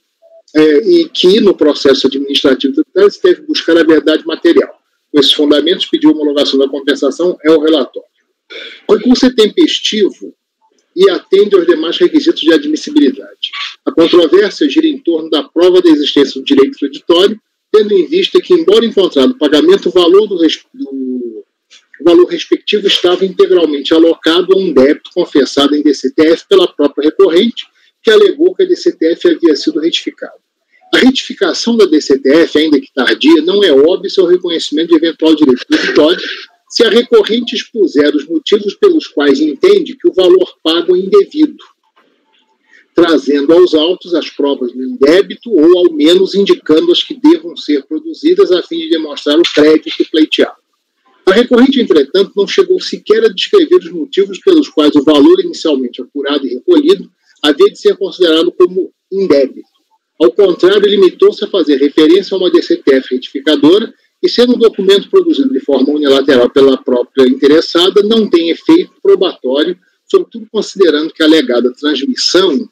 Speaker 4: e que, no processo administrativo tributário, se deve buscar a verdade material. Com esses fundamentos, pediu homologação da compensação, é o relatório. O recurso é tempestivo e atende aos demais requisitos de admissibilidade. A controvérsia gira em torno da prova da existência do direito creditório, tendo em vista que, embora encontrado o pagamento, o valor respectivo estava integralmente alocado a um débito confessado em DCTF pela própria recorrente, que alegou que a DCTF havia sido retificada. A retificação da DCTF, ainda que tardia, não é óbvio ao reconhecimento de eventual direito creditório, se a recorrente expuser os motivos pelos quais entende que o valor pago é indevido, trazendo aos autos as provas do indébito ou, ao menos, indicando as que devam ser produzidas a fim de demonstrar o crédito pleiteado. A recorrente, entretanto, não chegou sequer a descrever os motivos pelos quais o valor inicialmente apurado e recolhido havia de ser considerado como indébito. Ao contrário, limitou-se a fazer referência a uma DCTF retificadora e, sendo um documento produzido de forma unilateral pela própria interessada, não tem efeito probatório, sobretudo considerando que a alegada transmissão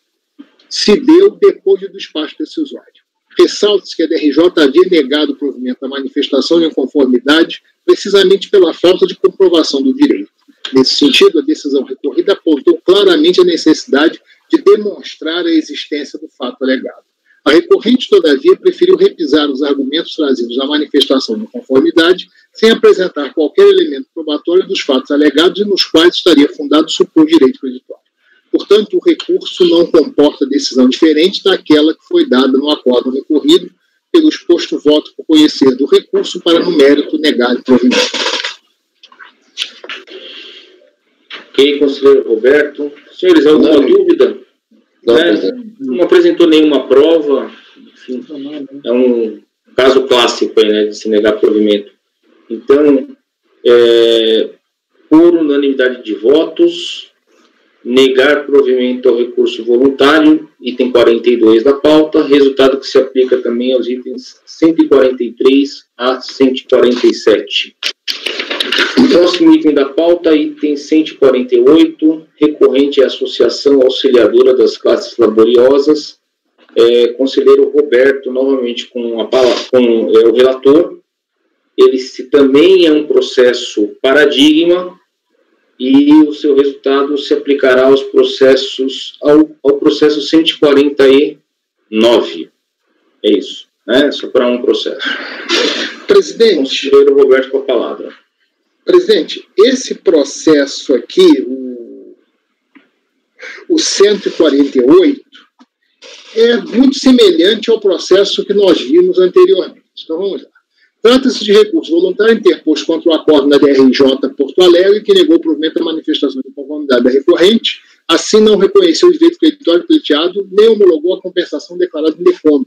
Speaker 4: se deu depois do despacho decisório. Ressalta-se que a DRJ havia negado o provimento da manifestação de inconformidade precisamente pela falta de comprovação do direito. Nesse sentido, a decisão recorrida apontou claramente a necessidade de demonstrar a existência do fato alegado. A recorrente, todavia, preferiu repisar os argumentos trazidos na manifestação de inconformidade, sem apresentar qualquer elemento probatório dos fatos alegados e nos quais estaria fundado supor direito creditório. Portanto, o recurso não comporta decisão diferente daquela que foi dada no acordo recorrido pelo exposto voto por conhecer do recurso para, no mérito, negar o provimento.
Speaker 1: Ok, conselheiro Roberto. Senhores, alguma dúvida? Não apresentou nenhuma prova. Enfim, é um caso clássico aí, né, de se negar provimento. Então, por unanimidade de votos, negar provimento ao recurso voluntário, item 42 da pauta, resultado que se aplica também aos itens 143 a 147. O próximo item da pauta, item 148, recorrente à Associação Auxiliadora das Classes Laboriosas, conselheiro Roberto, novamente com o relator. Ele também é um processo paradigma e o seu resultado se aplicará aos processos, ao processo 149. É isso, né? Só para um processo.
Speaker 4: Presidente.
Speaker 1: Conselheiro Roberto com a palavra.
Speaker 4: Presidente, esse processo aqui, o 148, é muito semelhante ao processo que nós vimos anteriormente. Então, vamos lá. Trata-se de recurso voluntário interposto contra o acordo da DRJ Porto Alegre, que negou o provimento da manifestação de conformidade da recorrente, Assim, não reconheceu o direito creditório pleiteado, nem homologou a compensação declarada em DECOMP.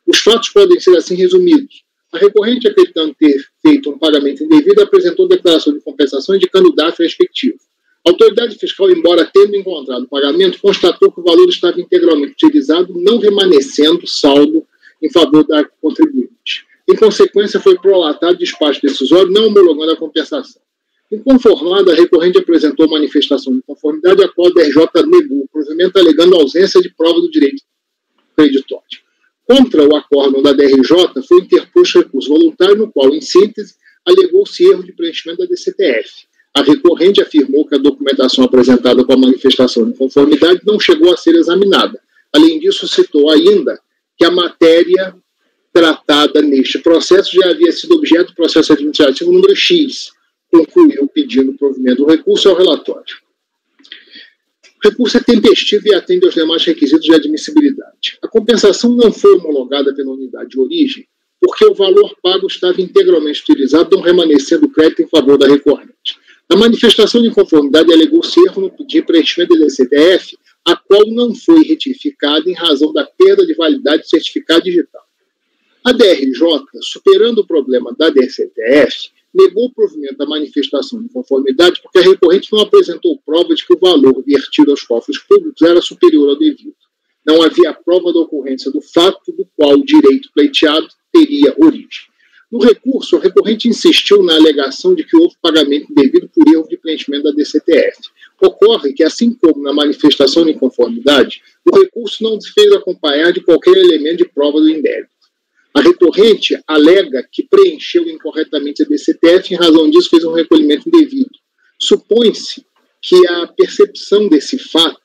Speaker 4: Os fatos podem ser assim resumidos. A recorrente, acreditando ter feito um pagamento indevido, apresentou declaração de compensação indicando o DARF respectivo. A autoridade fiscal, embora tendo encontrado o pagamento, constatou que o valor estava integralmente utilizado, não remanescendo saldo em favor da contribuinte. Em consequência, foi prolatado o despacho decisório, não homologando a compensação. Inconformada, a recorrente apresentou manifestação de conformidade, a qual a DRJ negou o provimento, alegando ausência de prova do direito creditório. Contra o acórdão da DRJ, foi interposto recurso voluntário, no qual, em síntese, alegou-se erro de preenchimento da DCTF. A recorrente afirmou que a documentação apresentada com a manifestação de conformidade não chegou a ser examinada. Além disso, citou ainda que a matéria tratada neste processo já havia sido objeto do processo administrativo número X, concluiu pedindo o provimento do recurso ao relatório. O recurso é tempestivo e atende aos demais requisitos de admissibilidade. A compensação não foi homologada pela unidade de origem porque o valor pago estava integralmente utilizado, não remanescendo crédito em favor da recorrente. A manifestação de inconformidade alegou-se erro no de preenchimento da DCTF, a qual não foi retificada em razão da perda de validade do certificado digital. A DRJ, superando o problema da DCTF, negou o provimento da manifestação de conformidade porque a recorrente não apresentou prova de que o valor vertido aos cofres públicos era superior ao devido. Não havia prova da ocorrência do fato do qual o direito pleiteado teria origem. No recurso, a recorrente insistiu na alegação de que houve pagamento indevido por erro de preenchimento da DCTF. Ocorre que, assim como na manifestação de inconformidade, o recurso não se fez acompanhar de qualquer elemento de prova do indébito. A recorrente alega que preencheu incorretamente a DCTF e, em razão disso, fez um recolhimento indevido. Supõe-se que a percepção desse fato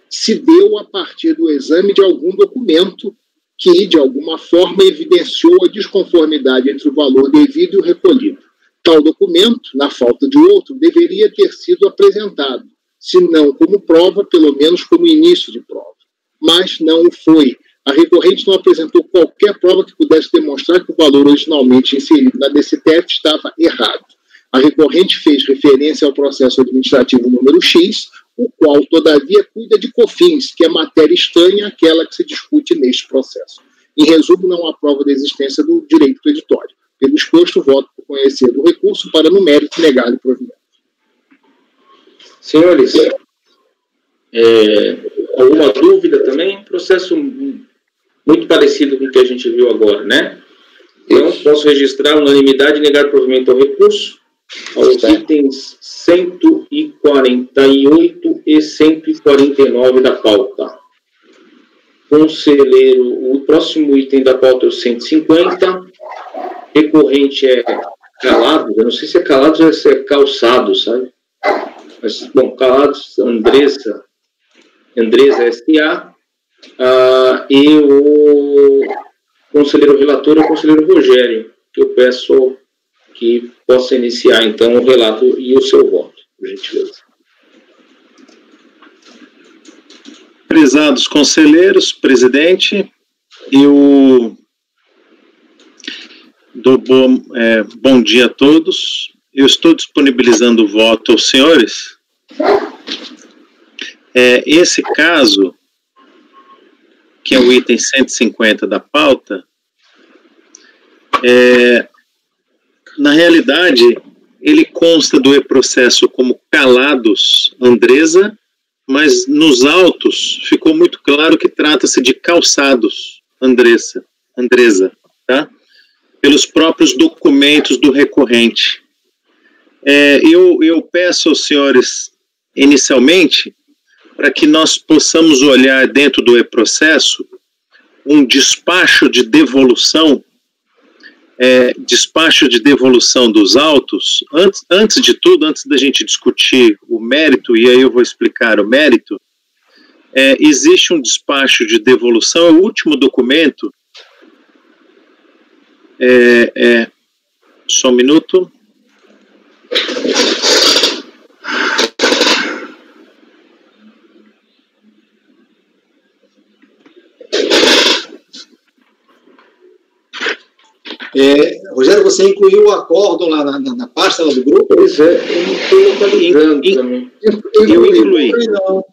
Speaker 4: se deu a partir do exame de algum documento que, de alguma forma, evidenciou a desconformidade entre o valor devido e o recolhido. Tal documento, na falta de outro, deveria ter sido apresentado, se não como prova, pelo menos como início de prova. Mas não o foi. A recorrente não apresentou qualquer prova que pudesse demonstrar que o valor originalmente inserido na DCTF estava errado. A recorrente fez referência ao processo administrativo número X, o qual, todavia, cuida de COFINS, que é matéria estranha àquela que se discute neste processo. Em resumo, não há prova da existência do direito creditório. Pelo exposto, voto por conhecer do recurso para, no mérito, negar o provimento.
Speaker 1: Senhores, alguma dúvida também? Processo muito parecido com o que a gente viu agora, né? Então, posso registrar unanimidade e negar provimento ao recurso aos itens 148 e 149 da pauta. Conselheiro, o próximo item da pauta é o 150. Recorrente é Calados, eu não sei se é Calados ou se é Calçado, sabe? Mas, bom, Calados, Andresa S.A. E o conselheiro relator é o conselheiro Rogério, que eu peço que possa iniciar, então, o relato e o seu voto, por gentileza.
Speaker 5: Prezados conselheiros, presidente, eu dou bom dia a todos. Eu estou disponibilizando o voto aos senhores. Esse caso, que é o item 150 da pauta, na realidade, ele consta do e-processo como Calados Andresa, mas nos autos ficou muito claro que trata-se de Calçados Andresa, tá? Pelos próprios documentos do recorrente. Eu peço aos senhores, inicialmente, para que nós possamos olhar dentro do e-processo um despacho de devolução dos autos. Antes de tudo, antes da gente discutir o mérito, e aí eu vou explicar o mérito, existe um despacho de devolução, é o último documento, só um minuto.
Speaker 2: Rogério, você incluiu o acórdão lá na pasta lá do grupo?
Speaker 1: Pois é, eu não estou localizando também.
Speaker 5: Eu incluí.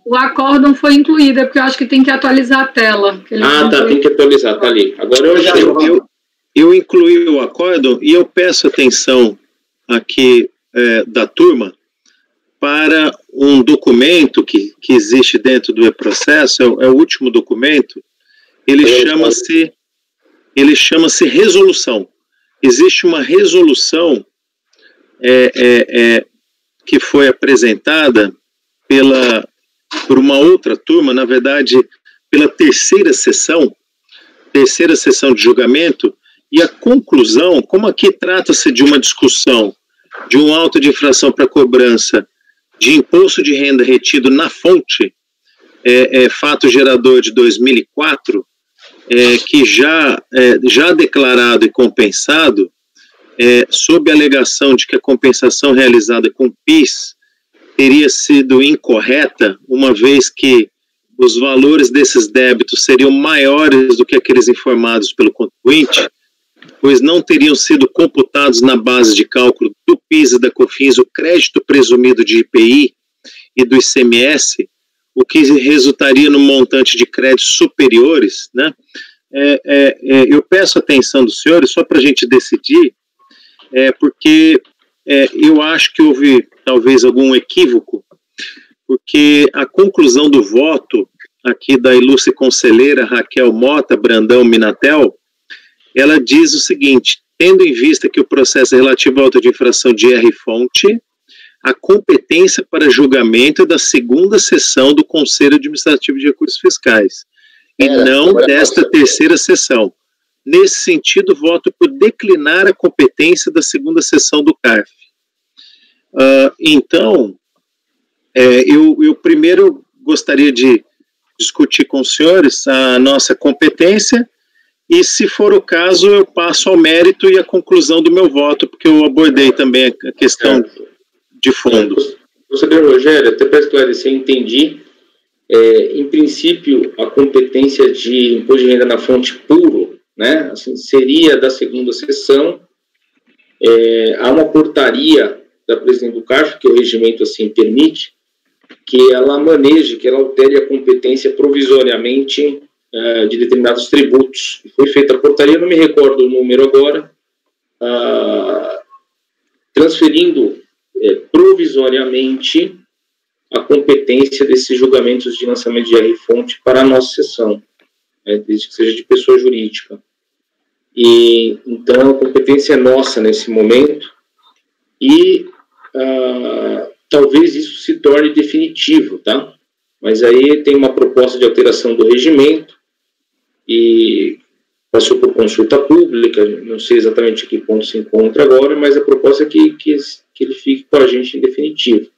Speaker 3: O acórdão foi incluído, é porque eu acho que tem que atualizar a tela.
Speaker 1: Tá, tem que atualizar, tá ali. Agora
Speaker 5: eu incluí o acórdão e eu peço atenção aqui da turma para um documento que existe dentro do e-processo, é o último documento, ele chama-se resolução. Existe uma resolução que foi apresentada por uma outra turma, na verdade, pela terceira sessão de julgamento, e a conclusão, como aqui trata-se de uma discussão de um auto de infração para cobrança de imposto de renda retido na fonte, fato gerador de 2004, que já declarado e compensado, sob a alegação de que a compensação realizada com PIS teria sido incorreta, uma vez que os valores desses débitos seriam maiores do que aqueles informados pelo contribuinte, pois não teriam sido computados na base de cálculo do PIS e da COFINS o crédito presumido de IPI e do ICMS, o que resultaria no montante de créditos superiores, né? Eu peço a atenção dos senhores, só para a gente decidir, porque eu acho que houve talvez algum equívoco, porque a conclusão do voto aqui da ilustre conselheira Raquel Mota Brandão Minatel, ela diz o seguinte: tendo em vista que o processo é relativo à auto de infração de R-fonte, a competência para julgamento é da segunda sessão do Conselho Administrativo de Recursos Fiscais, e não desta terceira sessão. Nesse sentido, voto por declinar a competência da segunda sessão do CARF. Então, eu primeiro gostaria de discutir com os senhores a nossa competência, e, se for o caso, eu passo ao mérito e à conclusão do meu voto, porque eu abordei também a questão de fundo.
Speaker 1: Conselheiro Rogério, até para esclarecer, entendi. Em princípio, a competência de imposto de renda na fonte puro, né, assim, seria da segunda sessão. Há uma portaria da presidente do CARF, que o regimento assim permite, que ela maneje, que ela altere a competência provisoriamente de determinados tributos. Foi feita a portaria, não me recordo o número agora, transferindo provisoriamente a competência desses julgamentos de lançamento de R-fonte para a nossa sessão, desde que seja de pessoa jurídica. E então a competência é nossa nesse momento, e talvez isso se torne definitivo, tá? Mas aí tem uma proposta de alteração do regimento, e passou por consulta pública, não sei exatamente a que ponto se encontra agora, mas a proposta é que ele fique com a gente em definitivo.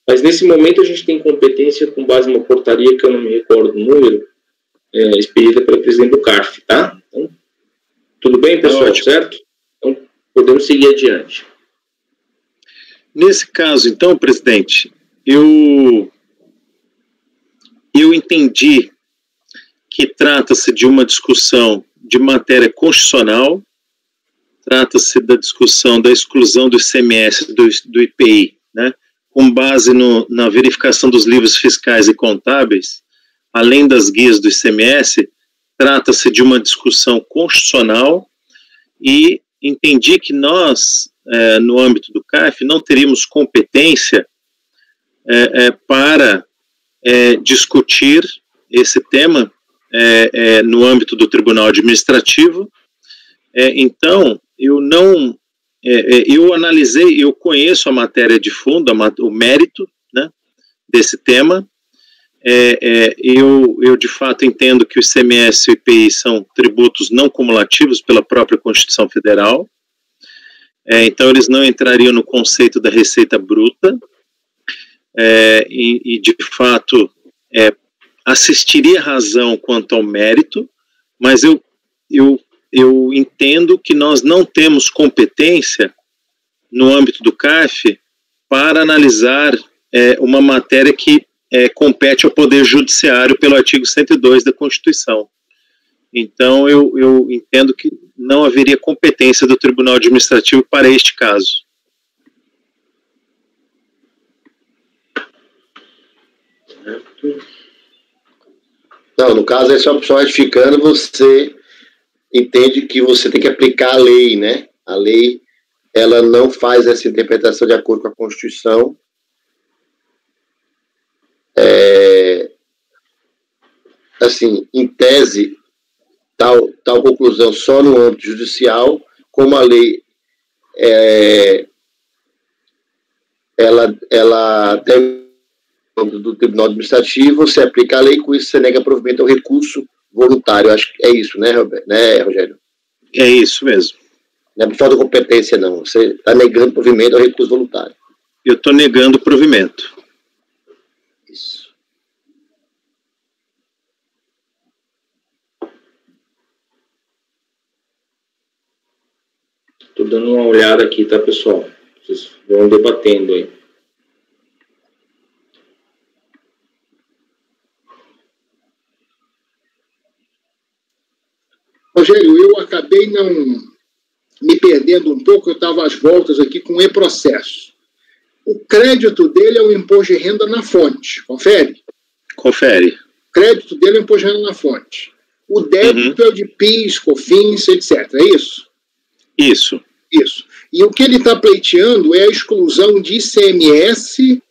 Speaker 1: Mas nesse momento a gente tem competência com base numa portaria que eu não me recordo o número, expedida pelo presidente do CARF, tá? Então, tudo bem, pessoal, certo? Então, podemos seguir adiante.
Speaker 5: Nesse caso, então, presidente, eu entendi que trata-se de uma discussão de matéria constitucional, trata-se da discussão da exclusão do ICMS do IPI, né, com base na verificação dos livros fiscais e contábeis, além das guias do ICMS, trata-se de uma discussão constitucional, e entendi que nós, no âmbito do CARF, não teríamos competência para discutir esse tema no âmbito do Tribunal Administrativo. Então, eu analisei, eu conheço a matéria de fundo, o mérito, né, desse tema. Eu de fato entendo que o ICMS e o IPI são tributos não cumulativos pela própria Constituição Federal, então eles não entrariam no conceito da receita bruta, e de fato assistiria razão quanto ao mérito, mas eu entendo que nós não temos competência no âmbito do CARF para analisar uma matéria que compete ao Poder Judiciário pelo artigo 102 da Constituição. Então, eu entendo que não haveria competência do Tribunal Administrativo para este caso.
Speaker 6: Não, no caso, é só retificando, você entende que você tem que aplicar a lei, né? A lei, ela não faz essa interpretação de acordo com a Constituição. Assim, em tese, tal conclusão só no âmbito judicial, como a lei ela tem do Tribunal Administrativo, você aplica a lei, com isso você nega provimento ao recurso voluntário. Acho que é isso, né, Rogério?
Speaker 5: É isso mesmo.
Speaker 6: Não é por falta de competência, não. Você está negando provimento ao recurso voluntário.
Speaker 5: Eu estou negando provimento.
Speaker 6: Isso.
Speaker 1: Estou dando uma olhada aqui, tá, pessoal? Vocês vão debatendo aí.
Speaker 4: Rogério, eu acabei não me perdendo um pouco, eu estava às voltas aqui com o e-processo. O crédito dele é o imposto de renda na fonte, confere?
Speaker 5: Confere.
Speaker 4: O crédito dele é o imposto de renda na fonte. O débito é o de PIS, COFINS, etc. É isso?
Speaker 5: Isso.
Speaker 4: Isso. E o que ele está pleiteando é a exclusão de ICMS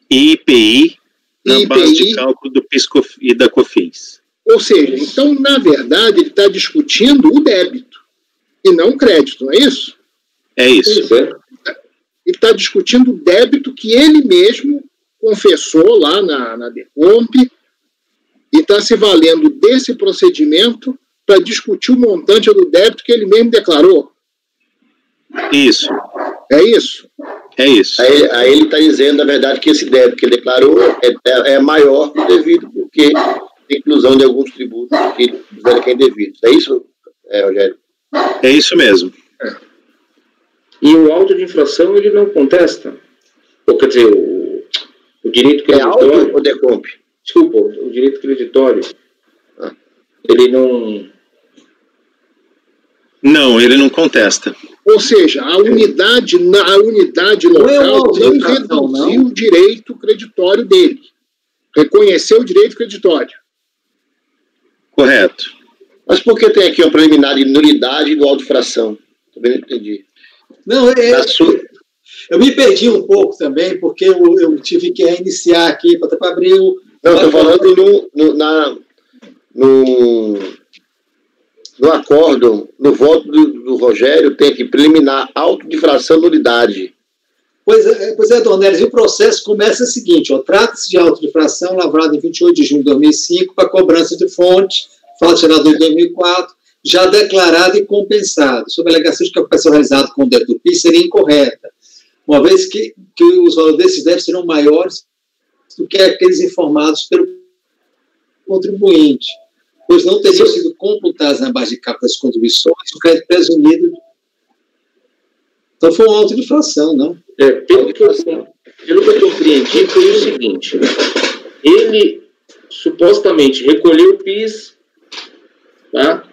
Speaker 5: e IPI na base de cálculo do PIS e da COFINS.
Speaker 4: Ou seja, então, na verdade, ele está discutindo o débito e não o crédito, não é isso?
Speaker 5: É isso.
Speaker 4: Ele está discutindo o débito que ele mesmo confessou lá na DECOMP e está se valendo desse procedimento para discutir o montante do débito que ele mesmo declarou.
Speaker 5: Isso.
Speaker 4: É isso?
Speaker 5: É isso.
Speaker 6: Aí ele está dizendo, na verdade, que esse débito que ele declarou é maior que o devido, porque tem inclusão de alguns tributos que considera que é indevido. É isso, Rogério?
Speaker 5: É isso mesmo.
Speaker 1: E o auto de infração ele não contesta? Ou quer dizer, o direito creditório...
Speaker 6: É auto ou DECOMP?
Speaker 1: Desculpa, o direito creditório, ele não...
Speaker 5: Não, ele não contesta.
Speaker 4: Ou seja, a unidade local não reduziu o direito creditório dele. Reconheceu o direito creditório.
Speaker 5: Correto.
Speaker 6: Mas por que tem aqui uma preliminar de nulidade do auto de infração? Também não entendi.
Speaker 2: Não, eu me perdi um pouco também, porque eu tive que reiniciar aqui para abrir o...
Speaker 6: Não, estou falando no acórdão, no voto do Rogério, tem aqui preliminar, auto de infração, nulidade.
Speaker 2: Pois é, Dona Nélis, e o processo começa o seguinte, trata-se de auto de infração lavrado em 28 de junho de 2005 para cobrança de fonte, fato geral de 2004, já declarado e compensado, sob a alegação de que a operação realizada com o débito do PIS seria incorreta, uma vez que os valores desses débitos serão maiores do que aqueles informados pelo contribuinte, pois não teriam sido computados na base de cálculo das contribuições o crédito presumido. Então foi um auto de infração, não?
Speaker 1: Pelo que eu compreendi, foi o seguinte: ele supostamente recolheu o PIS, tá?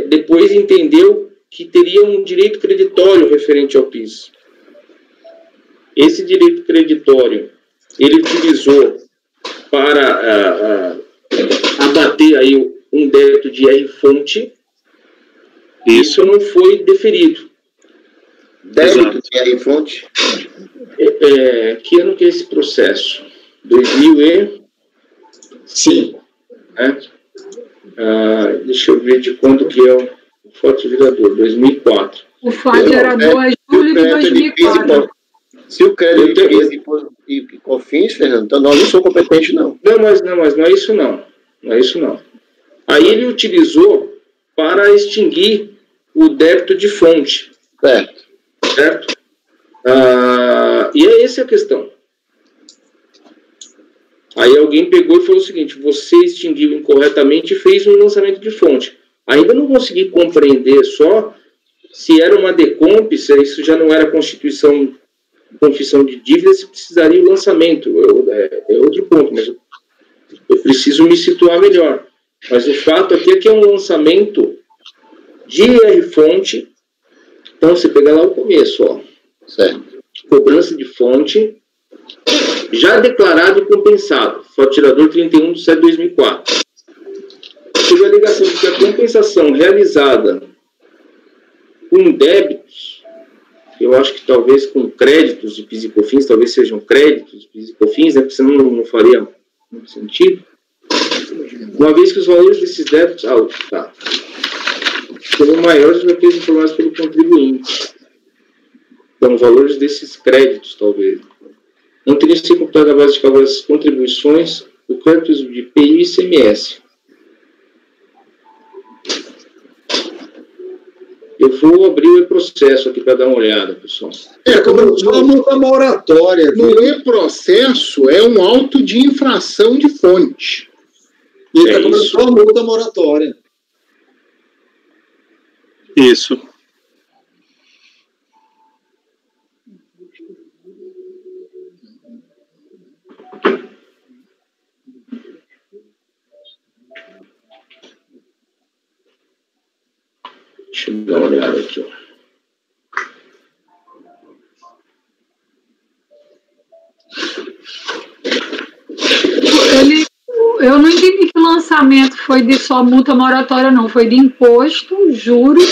Speaker 1: Depois entendeu que teria um direito creditório referente ao PIS. Esse direito creditório ele utilizou para abater aí um débito de R-fonte. Isso não foi deferido.
Speaker 6: Débito de R-fonte?
Speaker 1: Que ano que é esse processo? 2005. Né? Deixa eu ver de quando que é o fato virador. 2004.
Speaker 3: O fato gerador é julho de 2004.
Speaker 6: Se o crédito e COFINS, Fernando, então nós não somos competentes, não.
Speaker 1: Mas não é isso, não. Não é isso, não. Aí ele utilizou para extinguir o débito de fonte. Certo? E é essa a questão. Aí alguém pegou e falou o seguinte: você extinguiu incorretamente e fez um lançamento de fonte. Ainda não consegui compreender só se era uma DECOMP, se isso já não era confissão de dívida, se precisaria o lançamento. É outro ponto, mas eu preciso me situar melhor. Mas o fato aqui é que é um lançamento de IR-fonte, então você pega lá o começo, ó.
Speaker 6: Certo.
Speaker 1: Cobrança de fonte, já declarado e compensado, faturador 31 de 7 de 2004. Teve a alegação de que a compensação realizada com débitos, eu acho que talvez com créditos de PIS e COFINS, talvez sejam créditos de PIS e COFINS, né, porque senão não faria muito sentido. Uma vez que os valores desses débitos serão maiores do que aqueles informados pelo contribuinte. Então, os valores desses créditos, talvez. Não teria sido computado a base de cálculo dessas contribuições o crédito de IPI e ICMS. Eu vou abrir o processo aqui para dar uma olhada, pessoal.
Speaker 2: Como uma multa moratória.
Speaker 4: No e-processo é um auto de infração de fonte.
Speaker 2: E está cobrando só uma multa moratória.
Speaker 5: Isso.
Speaker 1: Deixa eu dar uma olhada aqui, ó.
Speaker 3: Eu não entendi que o lançamento foi de só multa moratória, não. Foi de imposto, juros.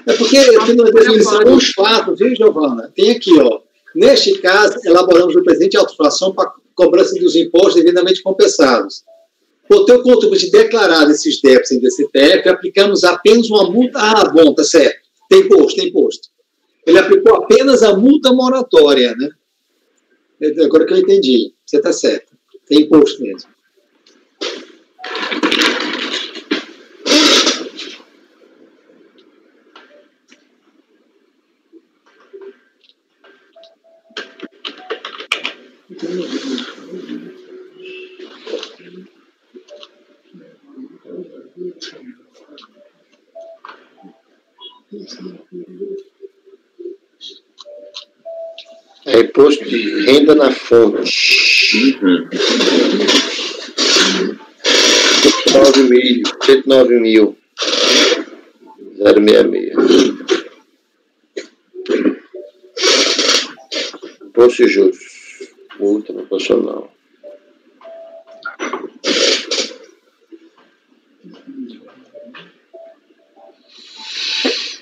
Speaker 2: É porque finalização dos fatos, viu, Giovana? Tem aqui, ó. Neste caso, elaboramos o presente autuação para cobrança dos impostos devidamente compensados. Por ter o contribuinte declarado esses débitos em DCTF, aplicamos apenas uma multa. Ah, bom, tá certo. Tem imposto. Ele aplicou apenas a multa moratória, né? Agora que eu entendi. Você está certo. Tem imposto mesmo.
Speaker 6: É imposto de renda na fonte. 109 mil. 066. Imposto de juros. Multa proporcional.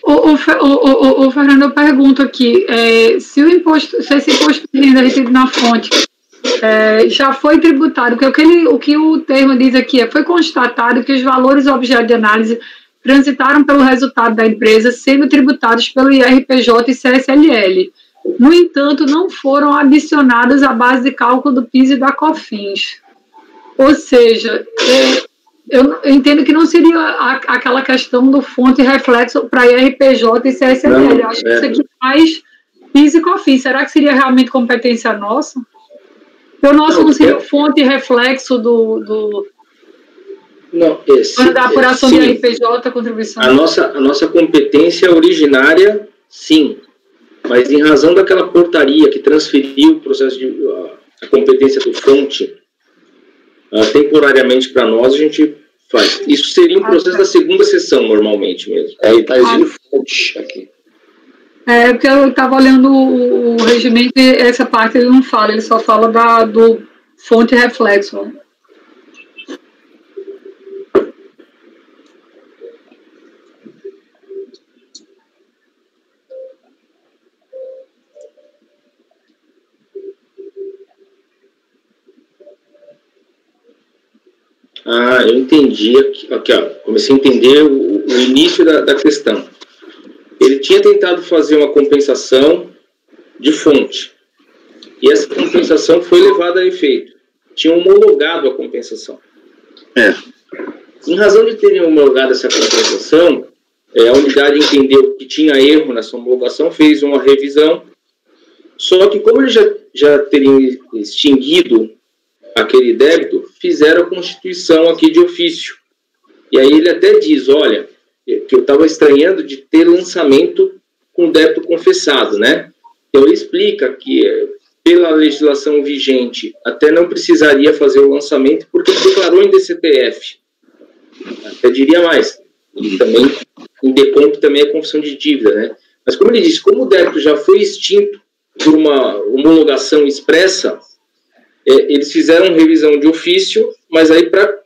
Speaker 3: O Fernando, eu pergunto aqui, se esse imposto de renda recebido na fonte já foi tributado, porque o que o termo diz aqui foi constatado que os valores objeto de análise transitaram pelo resultado da empresa, sendo tributados pelo IRPJ e CSLL. No entanto, não foram adicionadas à base de cálculo do PIS e da COFINS. Ou seja, eu entendo que não seria aquela questão do fonte reflexo para IRPJ e CSLL. Eu acho que isso aqui faz PIS e COFINS. Será que seria realmente competência nossa? O nosso não seria fonte reflexo da apuração de IRPJ, contribuição?
Speaker 1: A nossa competência originária, sim. Mas em razão daquela portaria que transferiu o processo a competência do fonte temporariamente para nós, a gente faz. Isso seria um processo da segunda sessão, normalmente mesmo.
Speaker 6: Aí está exigindo fonte aqui.
Speaker 3: Porque eu estava olhando o regimento e essa parte ele não fala, ele só fala do fonte reflexo. Né?
Speaker 1: Eu entendi aqui, ó, comecei a entender o início da questão. Ele tinha tentado fazer uma compensação de fonte, e essa compensação foi levada a efeito. Tinha homologado a compensação. Em razão de terem homologado essa compensação, a unidade entendeu que tinha erro nessa homologação, fez uma revisão, só que como eles já teriam extinguido aquele débito, fizeram a constituição aqui de ofício. E aí ele até diz, olha, que eu estava estranhando de ter lançamento com débito confessado, né? Então ele explica que pela legislação vigente até não precisaria fazer o lançamento porque ele declarou em DCTF. Até diria mais, Ele também, em decomp também é confissão de dívida, né? Mas como ele disse, como o débito já foi extinto por uma homologação expressa, eles fizeram revisão de ofício, mas aí para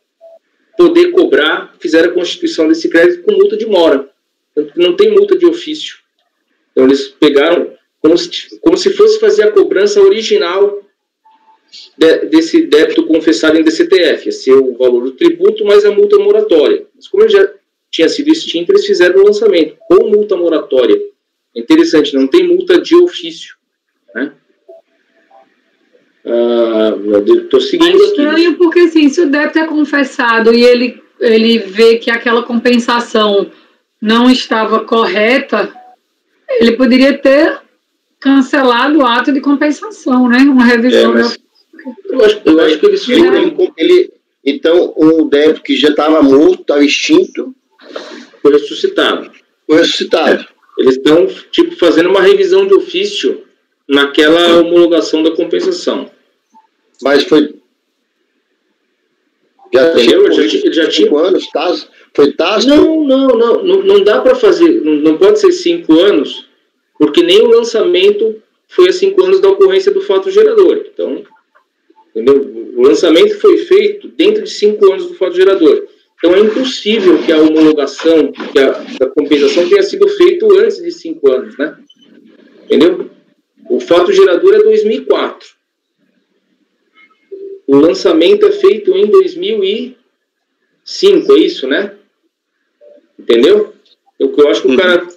Speaker 1: poder cobrar, fizeram a constituição desse crédito com multa de mora. Não tem multa de ofício. Então eles pegaram como se fosse fazer a cobrança original desse débito confessado em DCTF, ia ser o valor do tributo mais a multa moratória. Mas como ele já tinha sido extinto, eles fizeram o lançamento com multa moratória. É interessante, não tem multa de ofício, né? Estou seguindo
Speaker 3: é estranho aqui. Porque assim, se o débito é confessado e ele vê que aquela compensação não estava correta, ele poderia ter cancelado o ato de compensação, né? Uma revisão.
Speaker 6: Eu acho que ele então, um débito que já estava morto, estava extinto,
Speaker 1: foi ressuscitado.
Speaker 6: Eles
Speaker 1: estão, fazendo uma revisão de ofício naquela homologação da compensação.
Speaker 6: Mas foi... Já tinha 5 anos, foi tácito?
Speaker 1: Não dá para fazer, não pode ser 5 anos, porque nem o lançamento foi a 5 anos da ocorrência do fato gerador. Então, entendeu? O lançamento foi feito dentro de 5 anos do fato gerador. Então, é impossível que a homologação, que a compensação tenha sido feita antes de 5 anos, né? Entendeu? O fato gerador é 2004. O lançamento é feito em 2005, é isso, né? Entendeu? Eu acho que o cara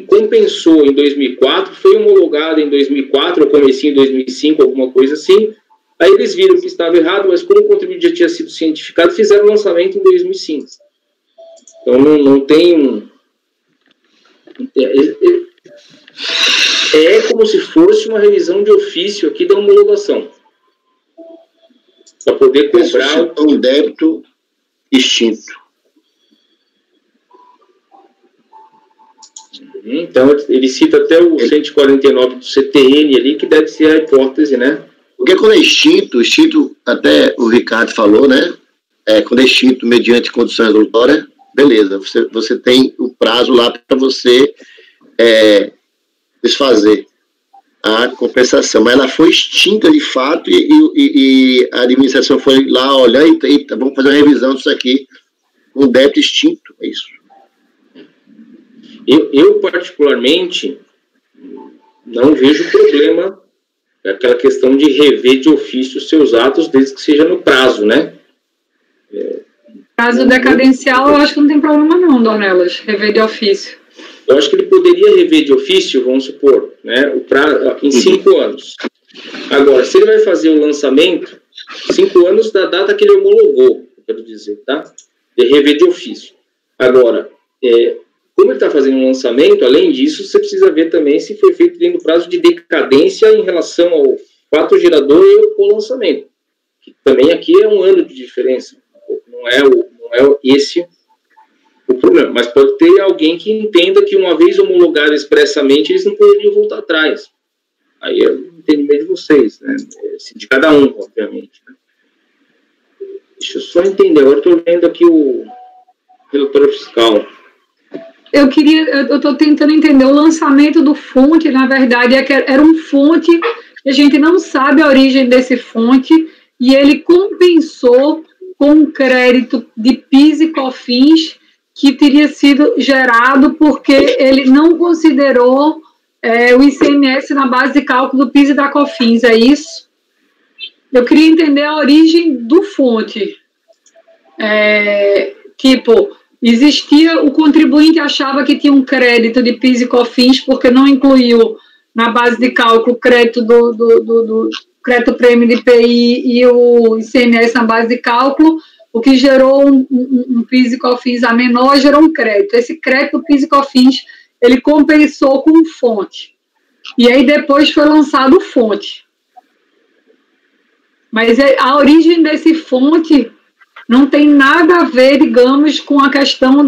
Speaker 1: compensou em 2004, foi homologado em 2004, ou comecinho em 2005, alguma coisa assim. Aí eles viram que estava errado, mas como o contribuinte já tinha sido cientificado, fizeram o lançamento em 2005. Então não tem... É como se fosse uma revisão de ofício aqui da homologação. Para poder cobrar
Speaker 6: um débito extinto.
Speaker 1: Então, ele cita até o 149 do CTN ali, que deve ser a hipótese, né?
Speaker 6: Porque quando é extinto, até o Ricardo falou, né? Quando é extinto mediante condição resolutória, beleza, você tem o prazo lá para você desfazer a compensação, mas ela foi extinta de fato e a administração foi lá olhar e vamos fazer uma revisão disso aqui, um débito extinto, é isso.
Speaker 1: Eu particularmente não vejo problema aquela questão de rever de ofício os seus atos, desde que seja no prazo, né?
Speaker 3: Caso decadencial, eu acho que não tem problema não, Dornelas, rever de ofício.
Speaker 1: Eu acho que ele poderia rever de ofício, vamos supor, né, em 5 anos. Agora, se ele vai fazer o lançamento, 5 anos da data que ele homologou, quero dizer, tá? De rever de ofício. Agora, como ele está fazendo um lançamento, além disso, você precisa ver também se foi feito dentro do prazo de decadência em relação ao fato gerador e o lançamento. Que também aqui é 1 ano de diferença. Não é esse o problema. Mas pode ter alguém que entenda que uma vez homologado expressamente, eles não poderiam voltar atrás. Aí é o entendimento de vocês, né? De cada um, obviamente. Né? Deixa eu só entender. Agora estou lendo aqui o relatório fiscal.
Speaker 3: Eu estou tentando entender o lançamento do fonte, na verdade, era um fonte, a gente não sabe a origem desse fonte, e ele compensou com um crédito de PIS e COFINS que teria sido gerado porque ele não considerou o ICMS na base de cálculo do PIS e da COFINS, é isso? Eu queria entender a origem do fonte. Existia, o contribuinte achava que tinha um crédito de PIS e COFINS porque não incluiu na base de cálculo o crédito do crédito prêmio de IPI e o ICMS na base de cálculo, o que gerou um PIS e COFINS a menor, gerou um crédito. Esse crédito do PIS e COFINS, ele compensou com fonte. E aí depois foi lançado o fonte. Mas a origem desse fonte não tem nada a ver, digamos, com a questão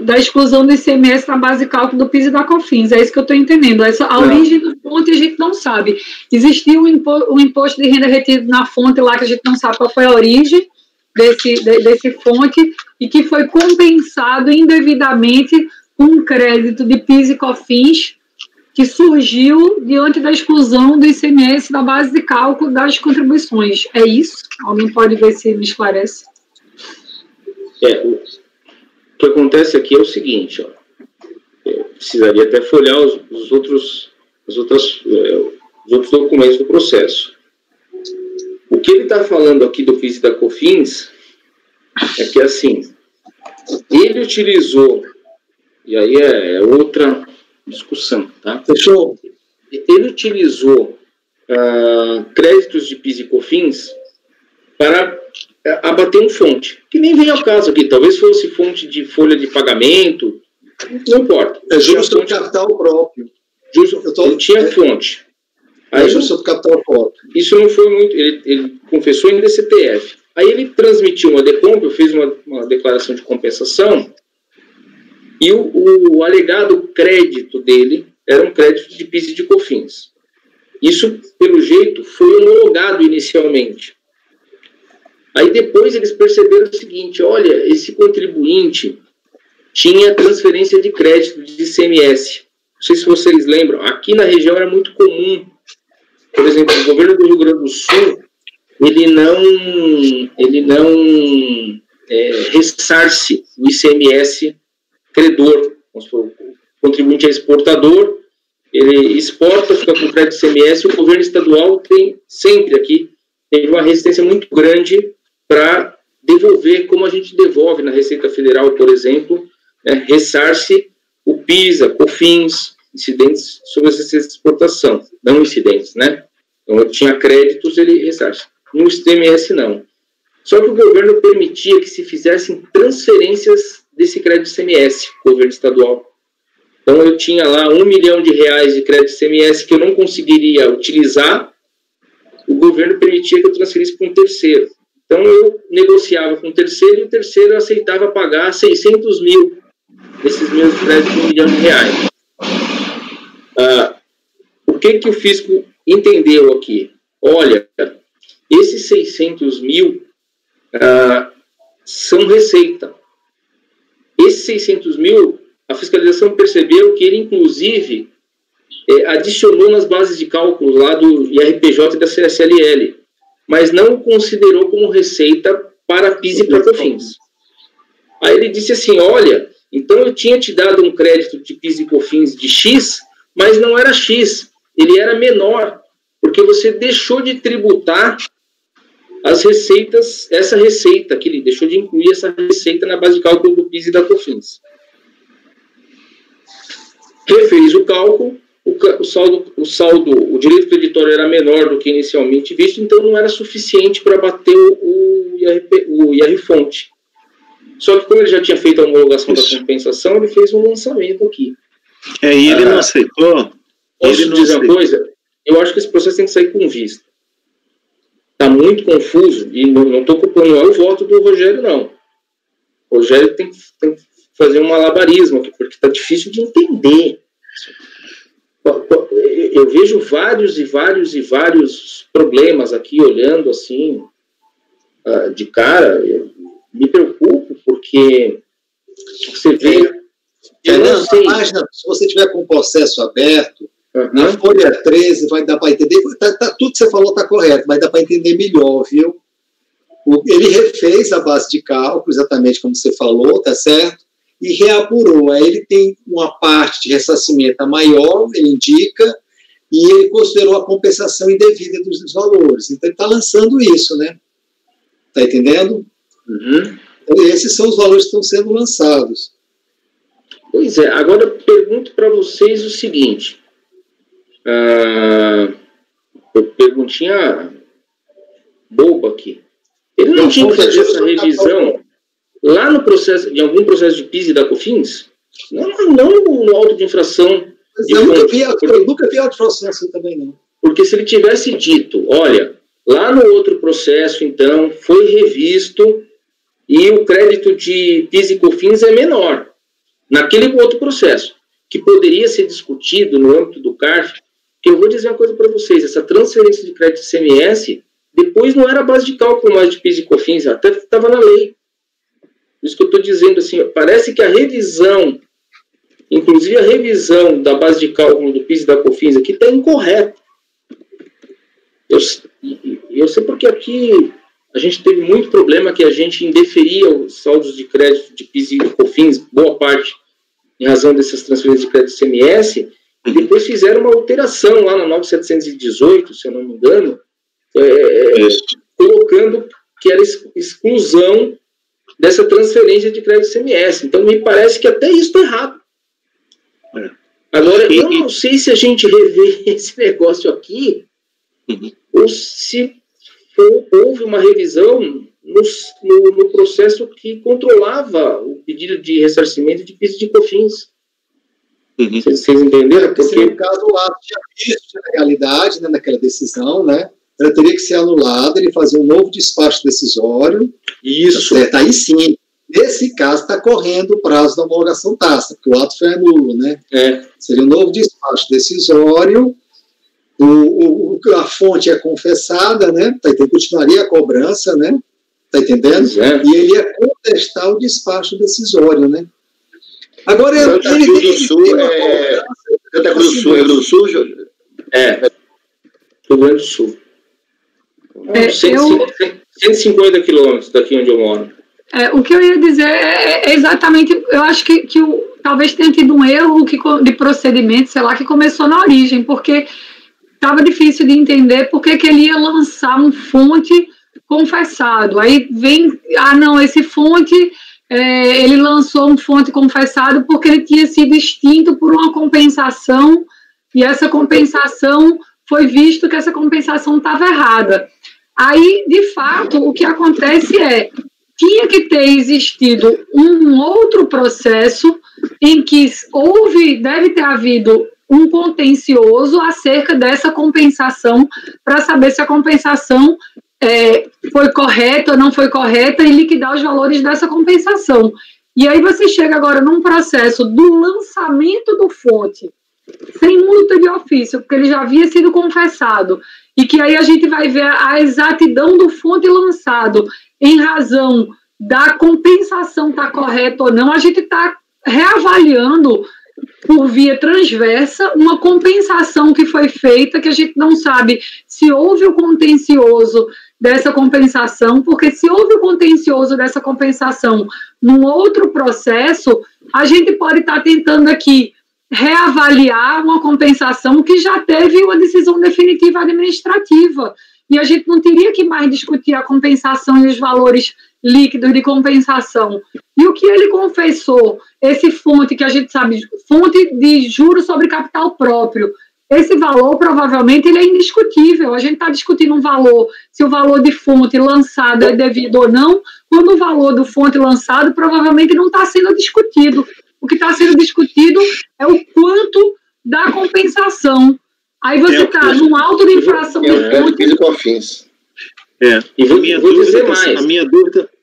Speaker 3: da exclusão do ICMS na base de cálculo do PIS e da COFINS. É isso que eu estou entendendo. A origem do fonte a gente não sabe. Existia um imposto de renda retido na fonte lá que a gente não sabe qual foi a origem desse fonte, e que foi compensado indevidamente com um crédito de PIS e COFINS que surgiu diante da exclusão do ICMS da base de cálculo das contribuições. É isso? Alguém pode ver se me esclarece?
Speaker 1: O que acontece aqui é o seguinte, ó, eu precisaria até folhear os outros documentos do processo. O que ele está falando aqui do PIS e da COFINS é que, assim, ele utilizou, e aí é outra discussão, tá?
Speaker 2: Fechou?
Speaker 1: Ele utilizou créditos de PIS e COFINS para abater um fonte, que nem vem ao caso aqui, talvez fosse fonte de folha de pagamento, não importa.
Speaker 2: É juros sobre capital próprio.
Speaker 1: Ele tinha fonte. Aí,
Speaker 2: juros sobre capital próprio.
Speaker 1: Isso não foi muito, ele confessou em DCTF. Aí ele transmitiu uma DECOMP, fez uma declaração de compensação, e o alegado crédito dele era um crédito de PIS e de COFINS. Isso, pelo jeito, foi homologado inicialmente. Aí depois eles perceberam o seguinte, olha, esse contribuinte tinha transferência de crédito de ICMS. Não sei se vocês lembram, aqui na região era muito comum, por exemplo, o governo do Rio Grande do Sul, ele não ressarce o ICMS credor. O contribuinte é exportador, ele exporta, fica com crédito ICMS, o governo estadual tem sempre aqui, teve uma resistência muito grande para devolver, como a gente devolve na Receita Federal, por exemplo, ressarce o PIS, a COFINS, incidentes sobre essa exportação, não incidentes, né? Então, eu tinha créditos, ele ressarce. No ICMS, não. Só que o governo permitia que se fizessem transferências desse crédito ICMS, governo estadual. Então, eu tinha lá R$1 milhão de crédito ICMS que eu não conseguiria utilizar, o governo permitia que eu transferisse para um terceiro. Então, eu negociava com o terceiro e o terceiro aceitava pagar 600 mil desses meus créditos de R$1 milhão. O que o fisco entendeu aqui? Olha, esses 600 mil são receita. Esses 600 mil, a fiscalização percebeu que ele, inclusive, adicionou nas bases de cálculo lá do IRPJ e da CSLL, mas não considerou como receita para PIS e para COFINS. Aí ele disse assim, olha, então eu tinha te dado um crédito de PIS e COFINS de X, mas não era X, ele era menor, porque você deixou de tributar as receitas, essa receita, que ele deixou de incluir essa receita na base de cálculo do PIS e da COFINS. Refez o cálculo, o direito creditório era menor do que inicialmente visto, então não era suficiente para bater o IR-fonte. Só que como ele já tinha feito a homologação da compensação, ele fez um lançamento aqui.
Speaker 5: E ele não aceitou?
Speaker 1: Posso dizer uma coisa? Eu acho que esse processo tem que sair com vista. Está muito confuso, e não estou culpando o voto do Rogério, não. O Rogério tem que fazer um malabarismo aqui, porque está difícil de entender. Eu vejo vários problemas aqui, olhando assim, de cara. Eu me preocupo, porque você vê...
Speaker 2: Página, se você tiver com o processo aberto, na folha 13 vai dar para entender, tudo que você falou está correto, vai dar para entender melhor, viu? Ele refez a base de cálculo, exatamente como você falou, tá certo? E reapurou. Aí ele tem uma parte de ressarcimento maior, ele indica, e ele considerou a compensação indevida dos valores. Então ele está lançando isso, né? Está entendendo?
Speaker 1: Uhum.
Speaker 2: Então, esses são os valores que estão sendo lançados.
Speaker 1: Pois é, agora eu pergunto para vocês o seguinte. Perguntinha boba aqui. Ele não tinha que fazer essa revisão lá no processo, em algum processo de PIS e da COFINS? Não no auto de infração.
Speaker 2: Eu nunca vi auto de infração também, não.
Speaker 1: Porque se ele tivesse dito, olha, lá no outro processo, então, foi revisto e o crédito de PIS e COFINS é menor. Naquele outro processo, que poderia ser discutido no âmbito do CARF, que eu vou dizer uma coisa para vocês, essa transferência de crédito ICMS, depois não era base de cálculo mais de PIS e COFINS, até estava na lei. Por isso que eu estou dizendo assim, parece que a revisão, inclusive a revisão da base de cálculo do PIS e da COFINS aqui está incorreta. Eu sei porque aqui a gente teve muito problema que a gente indeferia os saldos de crédito de PIS e de COFINS, boa parte, em razão dessas transferências de crédito CMS, e depois fizeram uma alteração lá na 9718, se eu não me engano, colocando que era exclusão dessa transferência de crédito CMS. Então, me parece que até isso está errado. Agora, eu não sei se a gente revê esse negócio aqui, ou se houve uma revisão no processo que controlava o pedido de ressarcimento de PIS e de COFINS. Vocês entenderam?
Speaker 2: Porque no caso, o ato tinha visto a legalidade, né, naquela decisão, né? Ela teria que ser anulada, ele fazer um novo despacho decisório.
Speaker 1: Isso.
Speaker 2: Tá, aí sim, nesse caso, está correndo o prazo da homologação tácita, porque o ato foi nulo, né? Seria um novo despacho decisório, a fonte é confessada, né? Então continuaria a cobrança, né? Tá entendendo? E ele ia contestar o despacho decisório, né? Agora,
Speaker 6: Santa Cruz do Sul, Santa Cruz do Sul, Rio Grande do Sul, Júlio?
Speaker 1: Rio Grande do Sul. 150 quilômetros daqui onde eu moro.
Speaker 3: O que eu ia dizer é exatamente, eu acho que talvez tenha tido um erro de procedimento, sei lá, que começou na origem, porque estava difícil de entender por que ele ia lançar um fonte confessado. Aí vem, esse fonte... ele lançou um fonte confessado porque ele tinha sido extinto por uma compensação, e essa compensação foi visto que essa compensação estava errada. Aí, de fato, o que acontece tinha que ter existido um outro processo em que deve ter havido um contencioso acerca dessa compensação, para saber se a compensação foi correta ou não foi correta, e liquidar os valores dessa compensação. E aí você chega agora num processo do lançamento do fonte, sem multa de ofício, porque ele já havia sido confessado, e que aí a gente vai ver a exatidão do fonte lançado em razão da compensação estar correta ou não. A gente está reavaliando por via transversa uma compensação que foi feita, que a gente não sabe se houve o contencioso dessa compensação, porque se houve o contencioso dessa compensação num outro processo, a gente pode estar tentando aqui reavaliar uma compensação que já teve uma decisão definitiva administrativa, e a gente não teria que mais discutir a compensação e os valores líquidos de compensação. E o que ele confessou, esse fonte que a gente sabe, fonte de juros sobre capital próprio, esse valor provavelmente ele é indiscutível. A gente está discutindo um valor, se o valor de fonte lançado é devido ou não, quando o valor do fonte lançado provavelmente não está sendo discutido. O que está sendo discutido é o quanto da compensação. Aí você está num auto de infração de fonte.
Speaker 5: E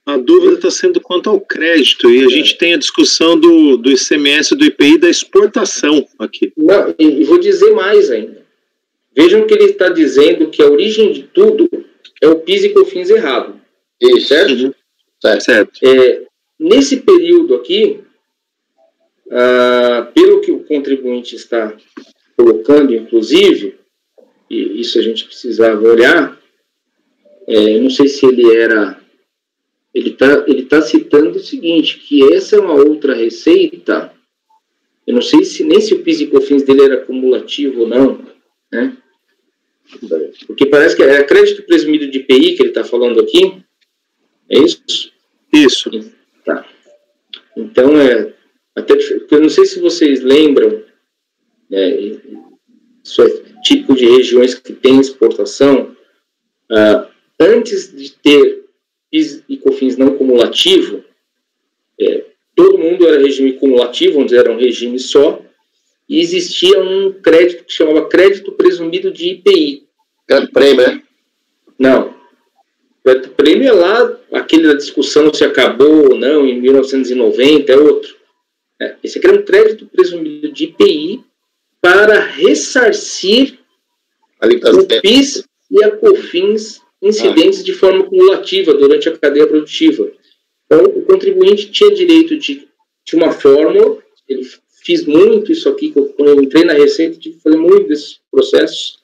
Speaker 5: a dúvida está sendo quanto ao crédito, e a gente tem a discussão do ICMS, do IPI, da exportação aqui.
Speaker 1: Não, e vou dizer mais ainda. Vejam que ele está dizendo que a origem de tudo é o PIS e COFINS errado.
Speaker 6: Isso.
Speaker 1: Certo?
Speaker 6: Certo.
Speaker 1: Nesse período aqui, pelo que o contribuinte está colocando, inclusive, e isso a gente precisava olhar, não sei se ele era... Ele tá citando o seguinte, que essa é uma outra receita, eu não sei nem se o PIS e COFINS dele era cumulativo ou não, né? Porque parece que é crédito presumido de IPI que ele está falando aqui, é isso?
Speaker 5: Isso.
Speaker 1: Tá. Então, até eu não sei se vocês lembram, isso é tipo de regiões que tem exportação, antes de ter PIS e COFINS não cumulativo, todo mundo era regime cumulativo, onde era um regime só, e existia um crédito que chamava crédito presumido de IPI.
Speaker 6: Crédito prêmio, né?
Speaker 1: Não. Crédito prêmio é lá, aquele da discussão se acabou ou não, em 1990, é outro. Esse aqui era um crédito presumido de IPI para ressarcir o PIS e a COFINS incidentes de forma cumulativa durante a cadeia produtiva. Então, o contribuinte tinha direito de uma fórmula, ele fiz muito isso aqui, quando eu entrei na Receita, tive que fazer muito desses processos,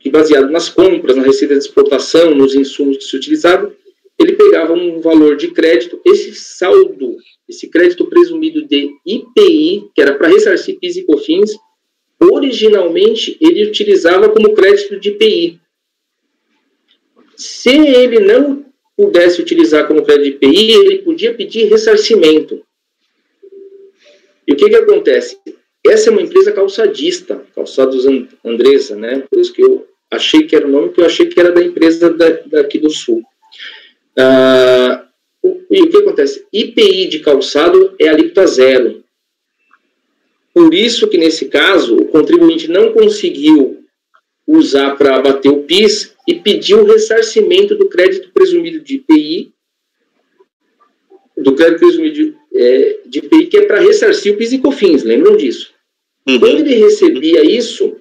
Speaker 1: que baseado nas compras, na receita de exportação, nos insumos que se utilizavam, ele pegava um valor de crédito, esse saldo, esse crédito presumido de IPI, que era para ressarcir PIS e COFINS, originalmente ele utilizava como crédito de IPI. Se ele não pudesse utilizar como crédito de IPI, ele podia pedir ressarcimento. E o que acontece? Essa é uma empresa calçadista, Calçados Andressa, né? Por isso que eu achei que era o nome, porque eu achei que era da empresa daqui do Sul. E o que acontece? IPI de calçado é alíquota zero. Por isso que, nesse caso, o contribuinte não conseguiu usar para abater o PIS e pediu o ressarcimento do crédito presumido de IPI, do crédito presumido de IPI, que é para ressarcir o PIS e COFINS, lembram disso? Quando ele recebia isso,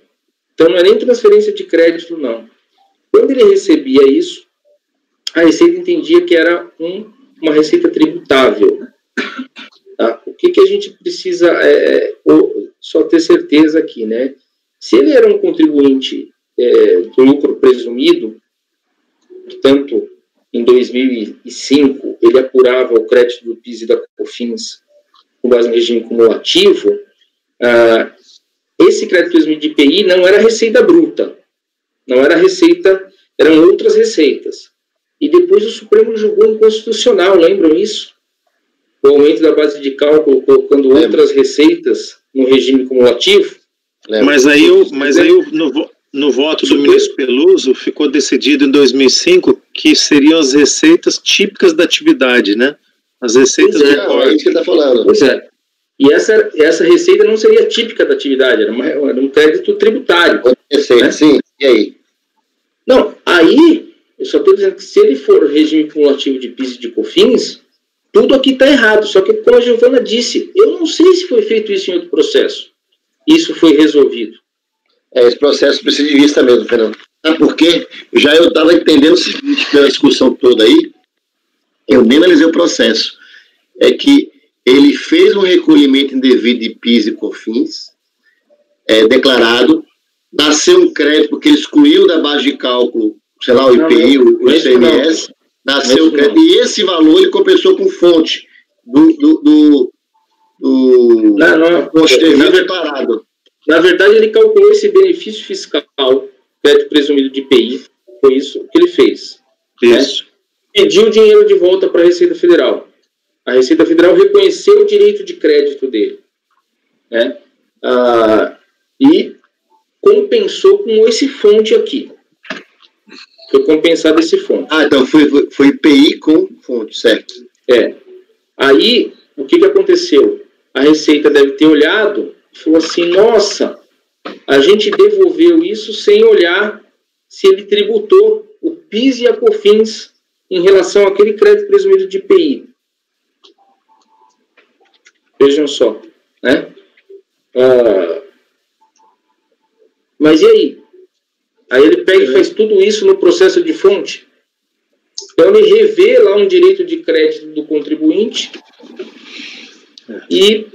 Speaker 1: então não é nem transferência de crédito, não. Quando ele recebia isso, a Receita entendia que era uma receita tributável. Tá? O que a gente precisa só ter certeza aqui, né? Se ele era um contribuinte do lucro presumido, portanto, em 2005, ele apurava o crédito do PIS e da COFINS com base no regime cumulativo, esse crédito presumido de IPI não era receita bruta, não era receita, eram outras receitas. E depois o Supremo julgou inconstitucional, lembram isso? O aumento da base de cálculo, colocando outras receitas no regime cumulativo.
Speaker 5: Mas aí no voto do ministro Peluso ficou decidido em 2005 que seriam as receitas típicas da atividade, né? As receitas do
Speaker 6: corte. É isso que ele está falando.
Speaker 1: Pois é. E essa receita não seria típica da atividade, era um crédito tributário.
Speaker 6: Receita, né? Sim. E aí?
Speaker 1: Não, aí, eu só estou dizendo que se ele for regime cumulativo de PIS e de COFINS, tudo aqui está errado. Só que, como a Giovana disse, eu não sei se foi feito isso em outro processo. Isso foi resolvido.
Speaker 6: Esse processo precisa de vista mesmo, Fernando. Sabe por quê? Eu estava entendendo o seguinte, pela discussão toda aí, eu nem analisei o processo. É que ele fez um recolhimento indevido de PIS e COFINS, declarado, nasceu um crédito, porque ele excluiu da base de cálculo, sei lá, o IPI, o ICMS, nasceu um crédito, e esse valor ele compensou com fonte do declarado.
Speaker 1: Na verdade, ele calculou esse benefício fiscal, crédito presumido de IPI, foi isso que ele fez.
Speaker 5: Isso.
Speaker 1: Né? Pediu o dinheiro de volta para a Receita Federal. A Receita Federal reconheceu o direito de crédito dele, né? E compensou com esse fonte aqui. Foi compensado esse fonte.
Speaker 6: Então foi IPI com fonte, certo?
Speaker 1: Aí, o que aconteceu? A Receita deve ter olhado e falou assim, nossa, a gente devolveu isso sem olhar se ele tributou o PIS e a COFINS em relação àquele crédito presumido de IPI. Vejam só, né? Mas e aí? Aí ele pega e faz tudo isso no processo de fonte. Então ele revê lá um direito de crédito do contribuinte e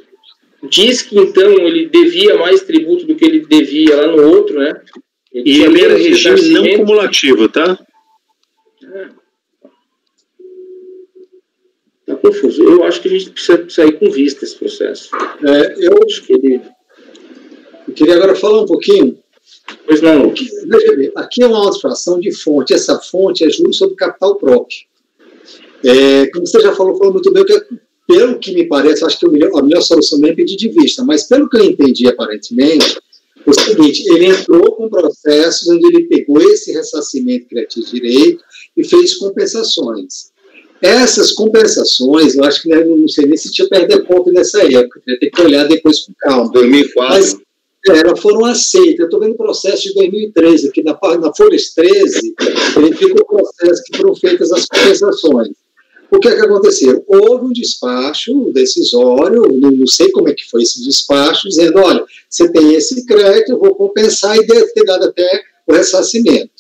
Speaker 1: diz que então ele devia mais tributo do que ele devia lá no outro, né?
Speaker 5: E ele era regime não cumulativo, tá?
Speaker 1: Tá confuso. Eu acho que a gente precisa sair com vista esse processo.
Speaker 2: Eu queria agora falar um pouquinho.
Speaker 1: Pois não.
Speaker 2: Veja bem, aqui é uma autofração de fonte. Essa fonte é juros sobre capital próprio. Como você já falou muito bem, pelo que me parece, acho que a melhor solução não é pedir de vista, mas pelo que eu entendi aparentemente, o seguinte, ele entrou com processos onde ele pegou esse ressarcimento que ele tinha direito e fez compensações. Essas compensações, eu acho que não sei nem se tinha perder conta nessa época, ia ter que olhar depois com calma.
Speaker 6: 2004.
Speaker 2: Mas elas foram aceitas. Eu estou vendo o processo de 2013, aqui na Folhas 13, ele fica o processo que foram feitas as compensações. O que aconteceu? Houve um despacho decisório, não sei como é que foi esse despacho, dizendo, olha, você tem esse crédito, eu vou compensar e ter dado até o ressarcimento.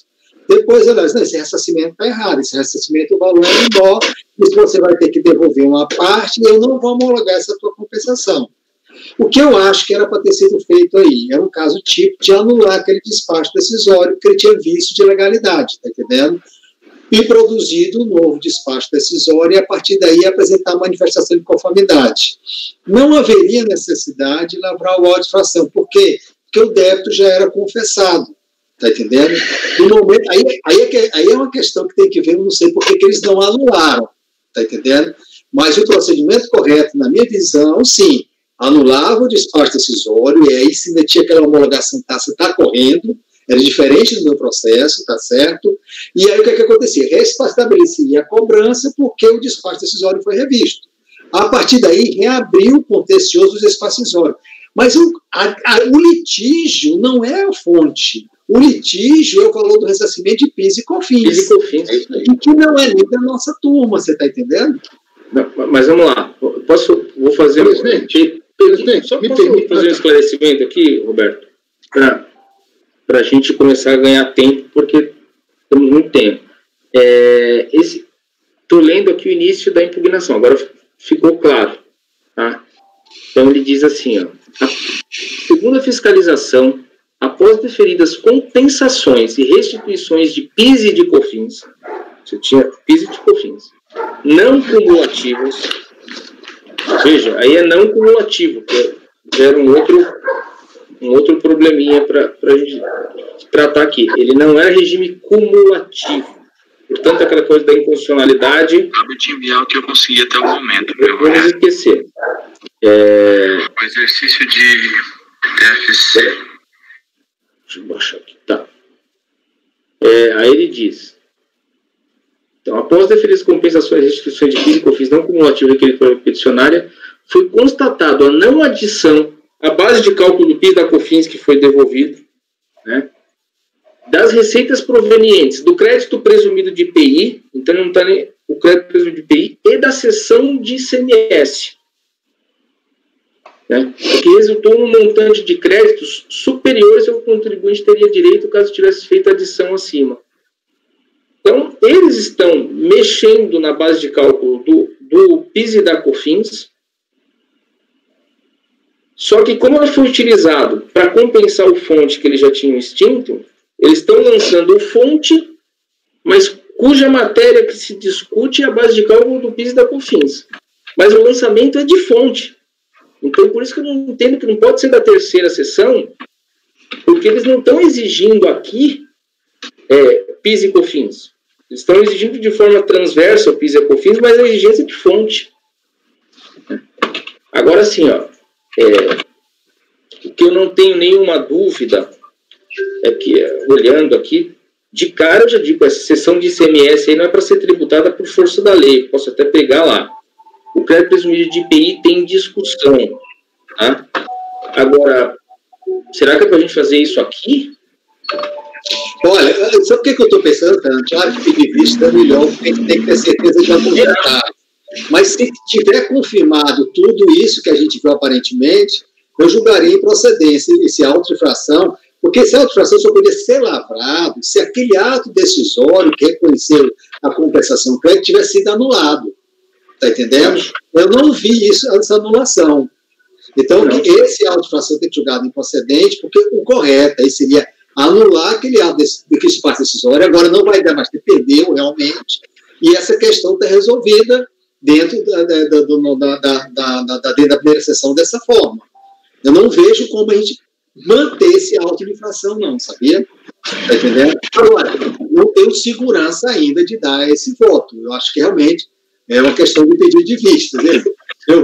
Speaker 2: Depois, aliás, esse ressarcimento está errado, esse ressarcimento o valor é menor, e você vai ter que devolver uma parte, e eu não vou homologar essa tua compensação. O que eu acho que era para ter sido feito aí, era um caso típico de anular aquele despacho decisório que ele tinha vício de legalidade, está entendendo? E produzido um novo despacho decisório e, a partir daí, apresentar uma manifestação de conformidade. Não haveria necessidade de lavrar o auto de fração. Por quê? Porque o débito já era confessado. Está entendendo? No momento, aí é uma questão que tem que ver, eu não sei por que eles não anularam. Está entendendo? Mas o procedimento correto, na minha visão, sim, anulava o despacho decisório, e aí se tinha aquela homologação tácita, está correndo, era diferente do meu processo, tá certo? E aí o que acontecia? Restabelecia a cobrança porque o despacho decisório foi revisto. A partir daí, reabriu o contencioso do despacho decisório. Mas o litígio não é a fonte. O litígio é o valor do ressarcimento de PIS e COFINS. E que não é nem da nossa turma, você está entendendo?
Speaker 1: Não, mas vamos lá. Vou fazer... Presidente, só posso fazer um esclarecimento aqui, Roberto? Para a gente começar a ganhar tempo, porque temos muito tempo. Estou lendo aqui o início da impugnação, agora ficou claro. Tá? Então ele diz assim, ó, segundo a fiscalização, após deferidas compensações e restituições de PIS e de COFINS, você tinha PIS e de COFINS, não cumulativos, veja, aí é não cumulativo, que era um outro probleminha para a gente tratar aqui. Ele não é regime cumulativo. Portanto, aquela coisa da inconstitucionalidade...
Speaker 7: Acabo de enviar o que eu consegui até o momento.
Speaker 1: Vamos esquecer.
Speaker 7: O exercício de déficit...
Speaker 1: Deixa eu baixar aqui. Tá. Aí ele diz... Então, após deferidas compensações e restituições de PIS e COFINS não cumulativas requeridas pela peticionária, foi constatado a não adição à base de cálculo do PIS da COFINS que foi devolvido, né, das receitas provenientes do crédito presumido de IPI, então não está nem o crédito presumido de IPI, e da cessão de ICMS, né, que resultou em um montante de créditos superiores ao que o contribuinte teria direito caso tivesse feito a adição acima. Então, eles estão mexendo na base de cálculo do PIS e da COFINS, só que como ela foi utilizado para compensar o fonte que eles já tinham extinto, eles estão lançando o fonte, mas cuja matéria que se discute é a base de cálculo do PIS e da COFINS. Mas o lançamento é de fonte. Então, por isso que eu não entendo que não pode ser da terceira sessão, porque eles não estão exigindo aqui PIS e COFINS. Eles estão exigindo de forma transversa o PIS e a COFINS, mas a exigência de fonte. Agora, sim, ó, o que eu não tenho nenhuma dúvida é que, olhando aqui, de cara eu já digo, essa sessão de ICMS aí não é para ser tributada por força da lei, posso até pegar lá. O crédito presumido de IPI tem discussão. Tá? Agora, será que é para a gente fazer isso aqui?
Speaker 2: Olha, sabe o que eu estou pensando, Fernando? Claro que de vista é melhor, a gente tem que ter certeza de aposentar. Mas se tiver confirmado tudo isso que a gente viu aparentemente, eu julgaria em procedência esse auto de infração, porque esse auto de infração só poderia ser lavrado se aquele ato decisório que reconheceu a compensação do crédito tivesse sido anulado. Está entendendo? Eu não vi essa anulação. Então, esse auto de infração tem que ser julgado improcedente, porque o correto aí seria anular aquele ato que espaço decisório, agora não vai dar mais, perdeu realmente, e essa questão está resolvida dentro da primeira sessão dessa forma. Eu não vejo como a gente manter esse auto de infração, não, sabia? Está entendendo? Agora, não tenho segurança ainda de dar esse voto. Eu acho que realmente é uma questão de pedido de vista. Né? Eu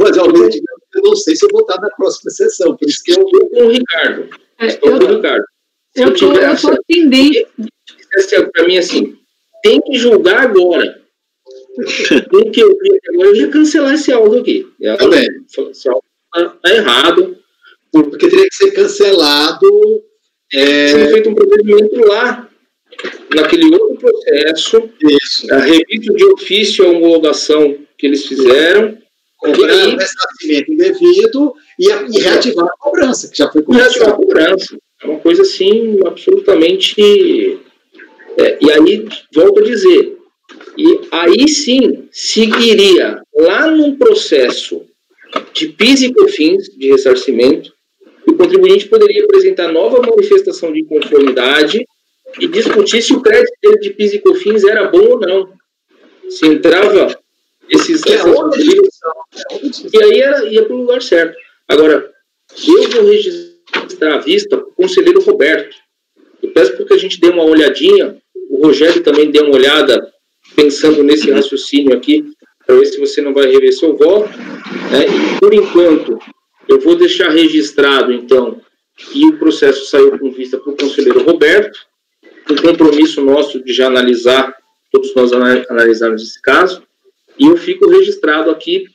Speaker 2: não sei se eu vou votar na próxima sessão, por isso que eu vou com o Ricardo.
Speaker 1: Estou com o Ricardo. Eu estou atendendo. Para mim, assim, tem que julgar agora. Porque eu ia cancelar esse áudio aqui.
Speaker 2: Também.
Speaker 1: Esse áudio está errado.
Speaker 2: Porque teria que ser cancelado.
Speaker 1: Sendo feito um procedimento lá, naquele outro processo.
Speaker 2: Isso.
Speaker 1: A revista de ofício a homologação que eles fizeram.
Speaker 2: Cobrar o ressarcimento indevido e reativar a cobrança, que já foi começada.
Speaker 1: Reativar a cobrança. É uma coisa, assim, absolutamente E aí, volto a dizer, e aí sim, seguiria lá num processo de PIS e COFINS, de ressarcimento, e o contribuinte poderia apresentar nova manifestação de inconformidade e discutir se o crédito dele de PIS e COFINS era bom ou não. Se entrava essas medidas, e aí ia para o lugar certo. Agora, eu vou registrar a vista para o conselheiro Roberto. Eu peço porque a gente dê uma olhadinha, o Rogério também dê uma olhada, pensando nesse raciocínio aqui, para ver se você não vai rever seu voto, né? E, por enquanto, eu vou deixar registrado, então, que o processo saiu com vista para o conselheiro Roberto, um compromisso nosso de já analisar, todos nós analisarmos esse caso, e eu fico registrado aqui,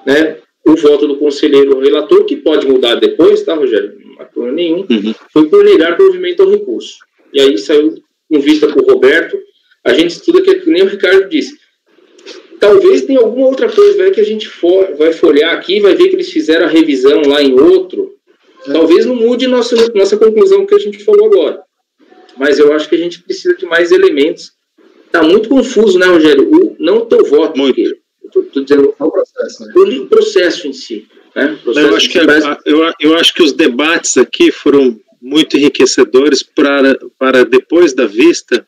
Speaker 1: né, o voto do conselheiro relator, que pode mudar depois, tá, Rogério? Não há problema nenhum, foi por negar provimento ao recurso. E aí saiu com vista para o Roberto. A gente estuda que nem o Ricardo disse. Talvez tenha alguma outra coisa que a gente vai folhear aqui, vai ver que eles fizeram a revisão lá em outro. Talvez não mude nossa conclusão que a gente falou agora. Mas eu acho que a gente precisa de mais elementos. Está muito confuso, né, Rogério? Não o teu voto, porque estou dizendo o processo, né? O processo em si. Né?
Speaker 5: Eu acho que os debates aqui foram muito enriquecedores para depois da vista,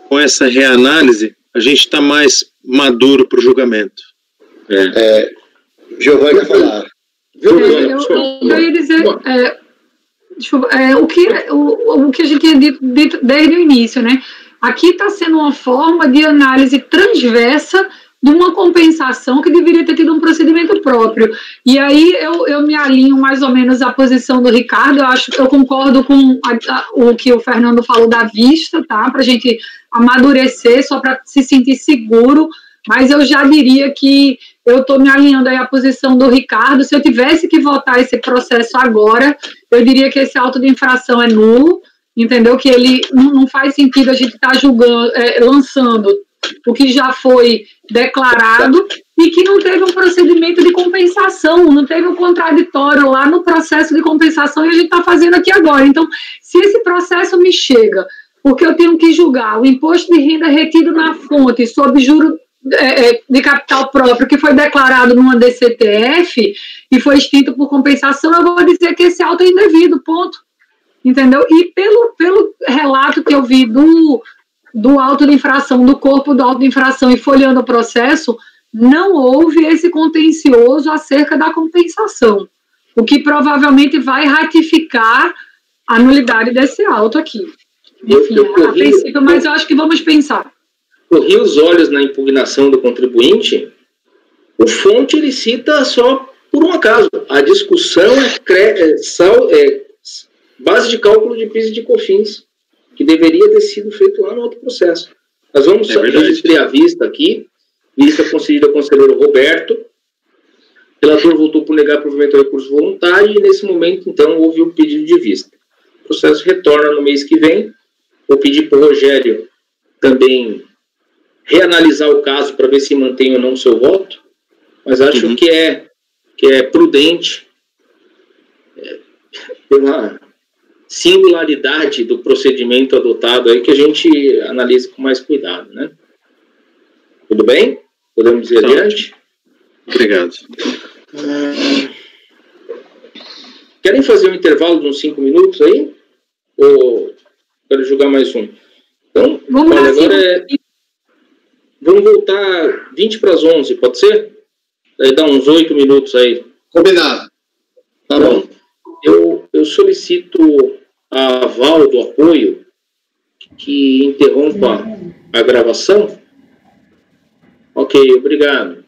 Speaker 5: com essa reanálise, a gente está mais maduro para o julgamento.
Speaker 6: Giovanni vai falar.
Speaker 3: Eu ia dizer o que a gente tinha dito desde o início, né? Aqui está sendo uma forma de análise transversa de uma compensação que deveria ter tido um procedimento próprio. E aí eu me alinho mais ou menos à posição do Ricardo. Eu concordo com o que o Fernando falou da vista, tá? Para a gente amadurecer, só para se sentir seguro, mas eu já diria que eu estou me alinhando aí à posição do Ricardo. Se eu tivesse que votar esse processo agora, eu diria que esse auto de infração é nulo, entendeu? Que ele não faz sentido a gente estar julgando, lançando o que já foi declarado e que não teve um procedimento de compensação, não teve um contraditório lá no processo de compensação e a gente está fazendo aqui agora. Então, se esse processo me chega, porque eu tenho que julgar o imposto de renda retido na fonte sob juro de capital próprio que foi declarado numa DCTF e foi extinto por compensação, eu vou dizer que esse auto é indevido, ponto. Entendeu? E pelo relato que eu vi do auto de infração, do corpo do auto de infração e folheando o processo, não houve esse contencioso acerca da compensação, o que provavelmente vai ratificar a nulidade desse auto aqui. Enfim, a princípio, mas eu acho que vamos pensar.
Speaker 1: Corri os olhos na impugnação do contribuinte, o fonte ele cita só por um acaso. A discussão é base de cálculo de PIS e de COFINS, que deveria ter sido feito lá no outro processo. Nós vamos registrar a vista aqui, vista concedida ao conselheiro Roberto, o relator voltou por negar provimento ao recurso voluntário e nesse momento, então, houve um pedido de vista. O processo retorna no mês que vem. Vou pedir para o Rogério também reanalisar o caso para ver se mantém ou não o seu voto, mas acho que é prudente, pela singularidade do procedimento adotado aí, que a gente analise com mais cuidado, né? Tudo bem? Podemos ir adiante?
Speaker 5: Obrigado.
Speaker 1: Querem fazer um intervalo de uns 5 minutos aí? Ou quero jogar mais um? Então, vamos voltar 20 para as 11, pode ser? Aí dá uns 8 minutos aí.
Speaker 2: Combinado.
Speaker 1: Tá bom. Eu solicito a aval do apoio que interrompa a gravação. Ok, obrigado.